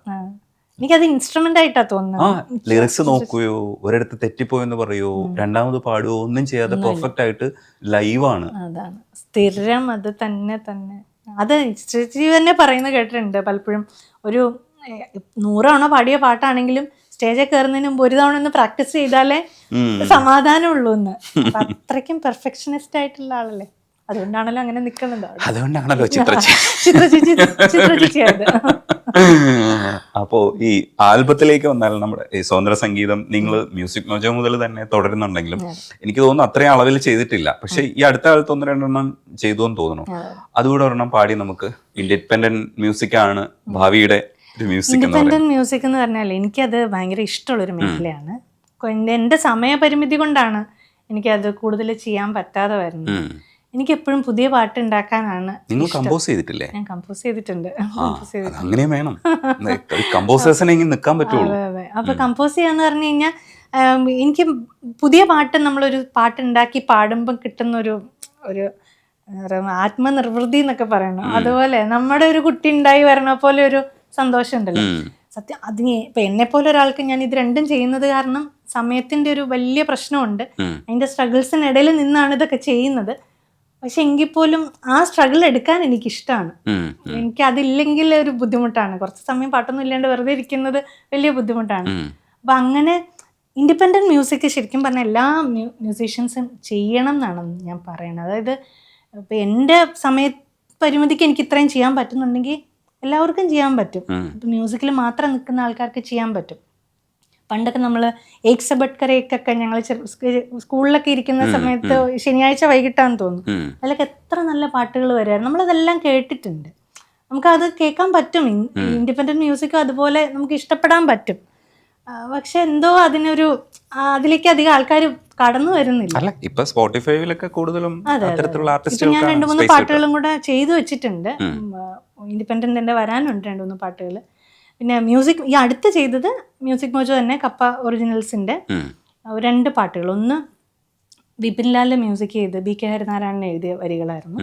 എനിക്കത് ഇൻസ്ട്രുമെന്റ് ആയിട്ടാ തോന്നുന്നത്. ലിറിക്സ് നോക്കുകയോ ഒരിടത്ത് തെറ്റിപ്പോയെന്ന് പറയോ രണ്ടാമത് പാടുകയോ ഒന്നും ചെയ്യാതെ പെർഫെക്റ്റ് ആയിട്ട് ലൈവാണ്. അതാണ് സ്ഥിരം, അത് തന്നെ തന്നെ. അത് ചേച്ചി തന്നെ പറയുന്നത് കേട്ടിട്ടുണ്ട് പലപ്പോഴും. ഒരു 100 തവണ പാടിയ പാട്ടാണെങ്കിലും സ്റ്റേജിൽ കയറുന്നതിന് മുമ്പ് ഒരു തവണ ഒന്ന് പ്രാക്ടീസ് ചെയ്താലേ സമാധാനം ഉള്ളൂ എന്ന്. അത്രയ്ക്കും പെർഫെക്ഷനിസ്റ്റ് ആയിട്ടുള്ള ആളല്ലേ, അതുകൊണ്ടാണല്ലോ അങ്ങനെ നിൽക്കുന്നുണ്ട്. അതുകൊണ്ടാണല്ലോ ചിത്ര ചേച്ചിയായത്. അപ്പോ ഈ ആൽബത്തിലേക്ക് വന്നാൽ നമ്മുടെ ഈ സ്വതന്ത്ര സംഗീതം നിങ്ങൾ മ്യൂസിക് മോജോ മുതൽ തന്നെ തുടരുന്നുണ്ടെങ്കിലും എനിക്ക് തോന്നുന്നു അത്രയും അളവിൽ ചെയ്തിട്ടില്ല. പക്ഷെ ഈ അടുത്ത കാലത്ത് 1-2 ചെയ്തു എന്ന് തോന്നുന്നു. അതുകൂടെ ഒരെണ്ണം പാടി നമുക്ക്. ഇൻഡിപെൻഡന്റ് മ്യൂസിക് ആണ് ഭാവിയുടെ ഒരു മ്യൂസിക്. ഇൻഡിപെൻഡന്റ് മ്യൂസിക് എന്ന് പറഞ്ഞാൽ എനിക്കത് ഭയങ്കര ഇഷ്ടമുള്ളൊരു മേഖലയാണ്. എൻ്റെ സമയപരിമിതി കൊണ്ടാണ് എനിക്കത് കൂടുതൽ ചെയ്യാൻ പറ്റാതെ വരുന്നത്. എനിക്ക് എപ്പോഴും പുതിയ പാട്ട് ഉണ്ടാക്കാനാണ്. നിങ്ങൾ കമ്പോസ് ചെയ്തിട്ടില്ലേ? ഞാൻ കമ്പോസ് ചെയ്തിട്ടുണ്ട്. അങ്ങനെ വേണം, കമ്പോസേഴ്സിനെ നിൽക്കാൻ പറ്റുള്ളൂ. അതെ. അപ്പൊ കമ്പോസ് ചെയ്യാന്ന് പറഞ്ഞു കഴിഞ്ഞാൽ എനിക്ക് പുതിയ പാട്ട്, നമ്മളൊരു പാട്ട് ഉണ്ടാക്കി പാടുമ്പോൾ കിട്ടുന്ന ഒരു ആത്മനിർവൃതി എന്നൊക്കെ പറയണം. അതുപോലെ നമ്മുടെ ഒരു കുട്ടി ഉണ്ടായി വരണ പോലെ ഒരു സന്തോഷം ഉണ്ടല്ലോ. സത്യം അതിന് ഇപ്പൊ എന്നെ പോലെ ഒരാൾക്ക് ഞാൻ ഇത് രണ്ടും ചെയ്യുന്നത് കാരണം സമയത്തിന്റെ ഒരു വലിയ പ്രശ്നമുണ്ട്. അതിന്റെ സ്ട്രഗിൾസിനിടയിൽ നിന്നാണ് ഇതൊക്കെ ചെയ്യുന്നത്. പക്ഷെ എങ്കിൽ പോലും ആ സ്ട്രഗിൾ എടുക്കാൻ എനിക്കിഷ്ടമാണ്. എനിക്ക് അതില്ലെങ്കിൽ ഒരു ബുദ്ധിമുട്ടാണ്. കുറച്ച് സമയം പാട്ടൊന്നും ഇല്ലാണ്ട് വെറുതെ ഇരിക്കുന്നത് വലിയ ബുദ്ധിമുട്ടാണ്. അപ്പൊ അങ്ങനെ ഇൻഡിപെൻഡന്റ് മ്യൂസിക് ശരിക്കും പറഞ്ഞാൽ എല്ലാ മ്യൂസീഷ്യൻസും ചെയ്യണം എന്നാണ് ഞാൻ പറയുന്നത്. അതായത് ഇപ്പൊ എൻ്റെ സമയപരിമിതിക്ക് എനിക്ക് ഇത്രയും ചെയ്യാൻ പറ്റുന്നുണ്ടെങ്കിൽ എല്ലാവർക്കും ചെയ്യാൻ പറ്റും. ഇപ്പൊ മ്യൂസിക്കിൽ മാത്രം നിൽക്കുന്ന ആൾക്കാർക്ക് ചെയ്യാൻ പറ്റും. പണ്ടൊക്കെ നമ്മൾ ഏക് സെ ബട്കരേക്കൊക്കെ ഞങ്ങൾ സ്കൂളിലൊക്കെ ഇരിക്കുന്ന സമയത്ത് ശനിയാഴ്ച വൈകിട്ടാന്ന് തോന്നുന്നു, അതിലൊക്കെ എത്ര നല്ല പാട്ടുകൾ വരുമായിരുന്നു. നമ്മളതെല്ലാം കേട്ടിട്ടുണ്ട്. നമുക്കത് കേൾക്കാൻ പറ്റും. ഇൻഡിപെൻഡന്റ് മ്യൂസിക്കും അതുപോലെ നമുക്ക് ഇഷ്ടപ്പെടാൻ പറ്റും. പക്ഷെ എന്തോ അതിലേക്ക് അധികം ആൾക്കാർ കടന്നു വരുന്നില്ല. ഇപ്പൊ സ്പോട്ടിഫൈയിലൊക്കെ കൂടുതലും അത്തരത്തിലുള്ള ആർട്ടിസ്റ്റുകൾ. ഞാൻ 2-3 പാട്ടുകളും കൂടെ ചെയ്തു വെച്ചിട്ടുണ്ട്. ഇൻഡിപെൻഡന്റിന്റെ വരാനുണ്ട് 2-3 പാട്ടുകൾ. പിന്നെ മ്യൂസിക് ഈ അടുത്ത് ചെയ്തത് മ്യൂസിക് മോജോ തന്നെ കപ്പ ഒറിജിനൽസിന്റെ 2 പാട്ടുകൾ. ഒന്ന് വിപിൻ ലാലിന്റെ മ്യൂസിക് ചെയ്ത് BK ഹരിനാരായണൻ എഴുതിയ വരികളായിരുന്നു.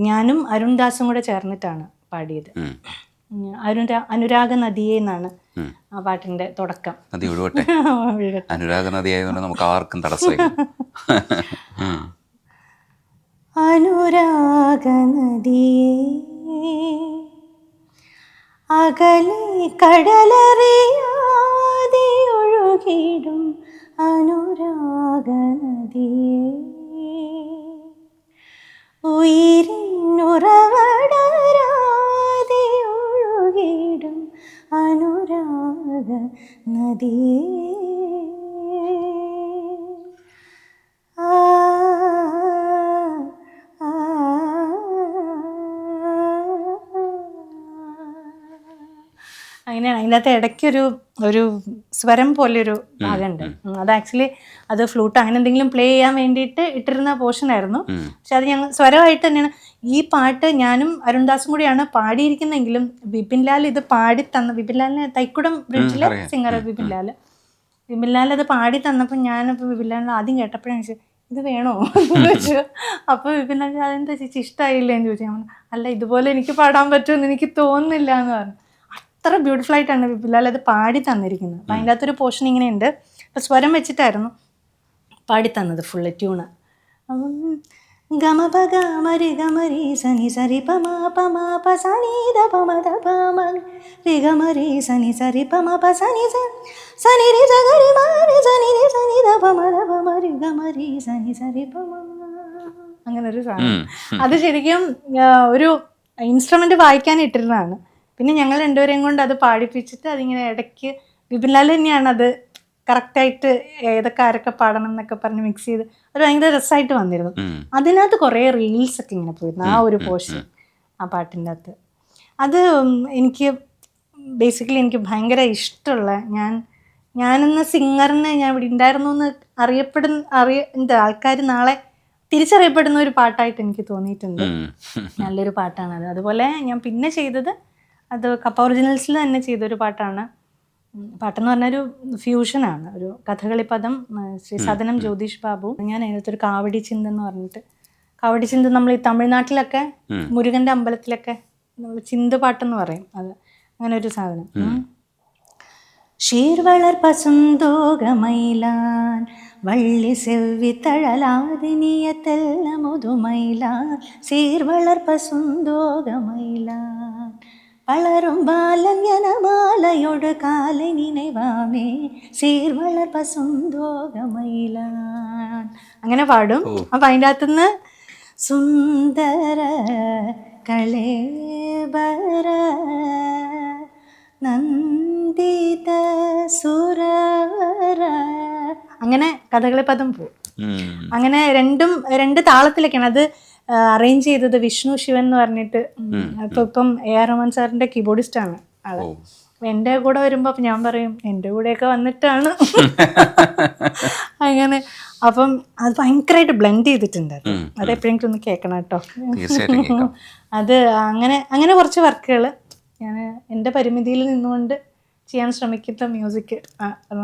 ഞാനും അരുൺ ദാസും കൂടെ ചേർന്നിട്ടാണ് പാടിയത്. അനുരാഗ നദിയെ എന്നാണ് ആ പാട്ടിന്റെ തുടക്കം. നദി ഒഴുകട്ടെ, അനുരാഗ നദി ആയതുകൊണ്ട് നമുക്ക് ആർക്കും തടസ്സമില്ല. അനുരാഗ നദിയെ അകലെ കടലറിയാതെ ഒഴുകിടും അനുരാഗ നദിയെ ഉയിരിനുറവടരാതെ ഒഴുകിടും അനുരാഗ നദിയെ അങ്ങനെയാണ്. അതിൻ്റെ അകത്ത് ഇടയ്ക്കൊരു സ്വരം പോലെയൊരു ഭാഗമുണ്ട്. അത് ആക്ച്വലി അത് ഫ്ലൂട്ട് അങ്ങനെ എന്തെങ്കിലും പ്ലേ ചെയ്യാൻ വേണ്ടിയിട്ട് ഇട്ടിരുന്ന പോർഷൻ ആയിരുന്നു. പക്ഷെ അത് ഞങ്ങൾ സ്വരമായിട്ട് തന്നെയാണ്. ഈ പാട്ട് ഞാനും അരുൺദാസും കൂടിയാണ് പാടിയിരിക്കുന്നെങ്കിലും വിപിൻ ലാൽ ഇത് പാടി തന്ന, വിപിൻ ലാലിന് തൈക്കുടം ബ്രിഡ്ജിലെ സിംഗർ വിപിൻ ലാൽ അത് പാടി തന്നപ്പോൾ ഞാനിപ്പോൾ വിപിൻ ലാലിനെ ആദ്യം കേട്ടപ്പോഴാണ് ചോദിച്ചത് ഇത് വേണോ എന്ന് ചോദിച്ചു. അപ്പോൾ വിപിൻ ലാൽ അതെന്താ ചേച്ചി ഇഷ്ടമായില്ലേ എന്ന് ചോദിച്ചു. ഞാൻ അല്ല ഇതുപോലെ എനിക്ക് പാടാൻ പറ്റുമെന്ന് എനിക്ക് തോന്നുന്നില്ല എന്ന് പറഞ്ഞു. അത്ര ബ്യൂട്ടിഫുൾ ആയിട്ടാണ് വിപിൻ ലാൽ അത് പാടി തന്നിരിക്കുന്നത്. അപ്പം അതിൻ്റെ അകത്തൊരു പോർഷൻ ഇങ്ങനെയുണ്ട്. അപ്പം സ്വരം വെച്ചിട്ടായിരുന്നു പാടി തന്നത് ഫുള്ള് ട്യൂണ്. ഗമ പ ഗമരി ഗമരി സനി സരി പമ പമ പ സനി ദ പമ ദ പമ രി ഗ മ രി സ നി സ രി പ മ പ സ നി സ നി രി സ ഗ രി മ രി സ നി രി സ നി ധ പ മ രി ഗ മ രി സ നി സ രി പ മ. അങ്ങനെ ഒരു സാധനം. അത് ശരിക്കും ഒരു ഇൻസ്ട്രുമെന്റ് വായിക്കാൻ ഇട്ടിരുന്നതാണ്. പിന്നെ ഞങ്ങൾ രണ്ടുപേരെയും കൊണ്ട് അത് പാടിപ്പിച്ചിട്ട് അതിങ്ങനെ ഇടയ്ക്ക് വിപിൻലാൽ തന്നെയാണ് അത് കറക്റ്റായിട്ട് ഏതൊക്കെ ആരൊക്കെ പാടണം എന്നൊക്കെ പറഞ്ഞ് മിക്സ് ചെയ്ത് അത് ഭയങ്കര രസമായിട്ട് വന്നിരുന്നു. അതിനകത്ത് കുറേ റീൽസ് ഒക്കെ ഇങ്ങനെ പോയിരുന്നു ആ ഒരു പോർഷൻ, ആ പാട്ടിൻ്റെ അകത്ത്. അത് എനിക്ക് ബേസിക്കലി എനിക്ക് ഭയങ്കര ഇഷ്ടമുള്ള, ഞാനെന്ന സിംഗറിനെ ഞാൻ ഇവിടെ ഉണ്ടായിരുന്നു എന്ന് എന്താ ആൾക്കാർ നാളെ തിരിച്ചറിയപ്പെടുന്ന ഒരു പാട്ടായിട്ട് എനിക്ക് തോന്നിയിട്ടുണ്ട്. നല്ലൊരു പാട്ടാണത്. അതുപോലെ ഞാൻ പിന്നെ ചെയ്തത് അത് കപ്പ ഒറിജിനൽസിൽ തന്നെ ചെയ്തൊരു പാട്ടാണ്. പാട്ടെന്ന് പറഞ്ഞൊരു ഫ്യൂഷനാണ്, ഒരു കഥകളി പദം, ശ്രീ സദനം ജ്യോതിഷ് ബാബു. ഞാൻ അതിനകത്തൊരു കാവടി ചിന്ത എന്ന് പറഞ്ഞിട്ട്, കാവടി ചിന്ത നമ്മൾ ഈ തമിഴ്നാട്ടിലൊക്കെ മുരുകൻ്റെ അമ്പലത്തിലൊക്കെ നമ്മൾ ചിന്ത പാട്ടെന്ന് പറയും. അത് അങ്ങനെ ഒരു സാധനം. ഷീർവളർ പസുന്തോകമൈലാൻ വള്ളി സെവ്വി തഴലാതിനിയത്തെല്ല മുതുമൈലാൻ സീർവളർ പസുന്തോകമൈലാൻ വളരും ബാലന്യനമാലയോട് കാலை നിனைവാമേ സീർവളർ പസുന്തോകമൈലാൻ അങ്ങനെ പാടും. അപ്പം അതിൻ്റെ അകത്തുനിന്ന് സുന്ദര കളേബര നന്ദിത സുരവര അങ്ങനെ കഥകളി പദം പോവും. അങ്ങനെ രണ്ട് താളത്തിലൊക്കെയാണ് അത് അറേഞ്ച് ചെയ്തത്. വിഷ്ണു ശിവൻ എന്ന് പറഞ്ഞിട്ട് ഇപ്പം AR റഹ്മാൻ സാറിന്റെ കീബോർഡിസ്റ്റ് ആണ് ആള്. എൻ്റെ കൂടെ വരുമ്പോൾ അപ്പം ഞാൻ പറയും എൻ്റെ കൂടെയൊക്കെ വന്നിട്ടാണ് അങ്ങനെ. അപ്പം അത് ഭയങ്കരമായിട്ട് ബ്ലെൻഡ് ചെയ്തിട്ടുണ്ട്. അത് എപ്പോഴെങ്കിലും ഒന്ന് കേൾക്കണം കേട്ടോ. അത് അങ്ങനെ കുറച്ച് വർക്കുകൾ ഞാൻ എൻ്റെ പരിമിതിയിൽ നിന്നുകൊണ്ട് ചെയ്യാൻ ശ്രമിക്കുന്ന മ്യൂസിക്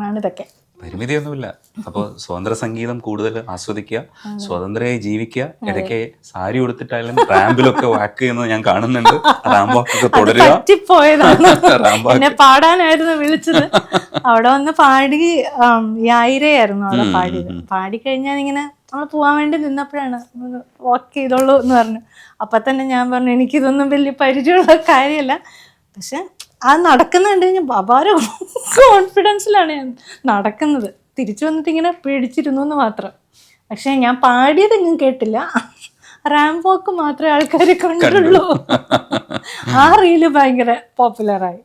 ആണ് ഇതൊക്കെ. പരിമിതിയൊന്നുമില്ല. അപ്പോൾ സ്വതന്ത്ര സംഗീതം കൂടുതൽ ആസ്വദിക്കുക, സ്വതന്ത്രമായി ജീവിക്കുക. ഇടയ്ക്ക് സാരി ഉടുത്തിട്ടായാലും റാമ്പിലൊക്കെ വാക്ക് ചെയ്യുന്നത് ഞാൻ കാണുന്നുണ്ട്. റാമ്പ് വാക്കൊക്കെ തുടരുക. എന്നെ പാടാനായിരുന്നു വിളിച്ചത്. അവിടെ വന്ന് പാടി യായിരയായിരുന്നു അവിടെ പാടിയത്. പാടിക്കഴിഞ്ഞാൽ ഇങ്ങനെ നമ്മൾ പോകാൻ വേണ്ടി നിന്നപ്പോഴാണ് വാക്ക് ചെയ്തോളൂ എന്ന് പറഞ്ഞു. അപ്പം തന്നെ ഞാൻ പറഞ്ഞു എനിക്കിതൊന്നും വലിയ പരിചയമുള്ള കാര്യമല്ല, പക്ഷെ അത് നടക്കുന്നുണ്ട്. ഞാൻ അപാര കോൺഫിഡൻസിലാണ് ഞാൻ നടക്കുന്നത്. തിരിച്ചു വന്നിട്ട് ഇങ്ങനെ പേടിച്ചിരുന്നു എന്ന് മാത്രം. പക്ഷെ ഞാൻ പാടിയതെങ്ങും കേട്ടില്ല. റാമ്പ് വാക്ക് മാത്രമേ ആൾക്കാർ കണ്ടുള്ളൂ. ആ റീല് ഭയങ്കര പോപ്പുലറായി.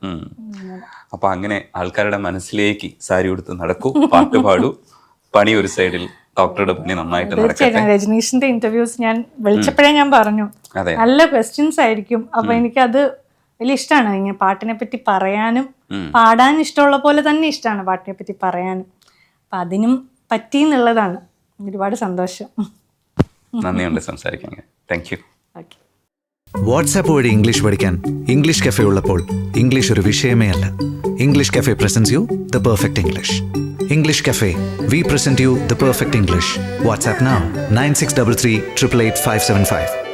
അപ്പൊ അങ്ങനെ ആൾക്കാരുടെ മനസ്സിലേക്ക് സാരി ഉടുത്ത് നടക്കൂ, പാട്ട് പാടൂ, പണി ഒരു സൈഡിൽ, ഡോക്ടറുടെ പണി നന്നായിട്ട് നടക്കട്ടെ. രജനീഷിന്റെ ഇന്റർവ്യൂസ് ഞാൻ വിളിച്ചപ്പോഴേ ഞാൻ പറഞ്ഞു നല്ല ക്വസ്റ്റ്യൻസ് ആയിരിക്കും. അപ്പൊ എനിക്കത് വലിയ ഇഷ്ടമാണ്. ഇങ്ങനെ പാട്ടിനെ പറ്റി പറയാനും പാടാനും ഇഷ്ടമുള്ള പോലെ തന്നെ ഇഷ്ടമാണ് പാട്ടിനെ പറ്റി പറയാനും. അപ്പം അതിനും പറ്റി എന്നുള്ളതാണ്. ഒരുപാട് സന്തോഷം. നന്ദിയുണ്ട് സംസാരിക്കാൻ. Thank you. ഓക്കെ. വാട്സാപ്പ് വഴി ഇംഗ്ലീഷ് പഠിക്കാൻ ഇംഗ്ലീഷ് കഫേ ഉള്ളപ്പോൾ ഇംഗ്ലീഷ് ഒരു വിഷയമേ അല്ല. English cafe presents you the perfect English. English cafe, we present you the perfect English. WhatsApp now 9633 888 575.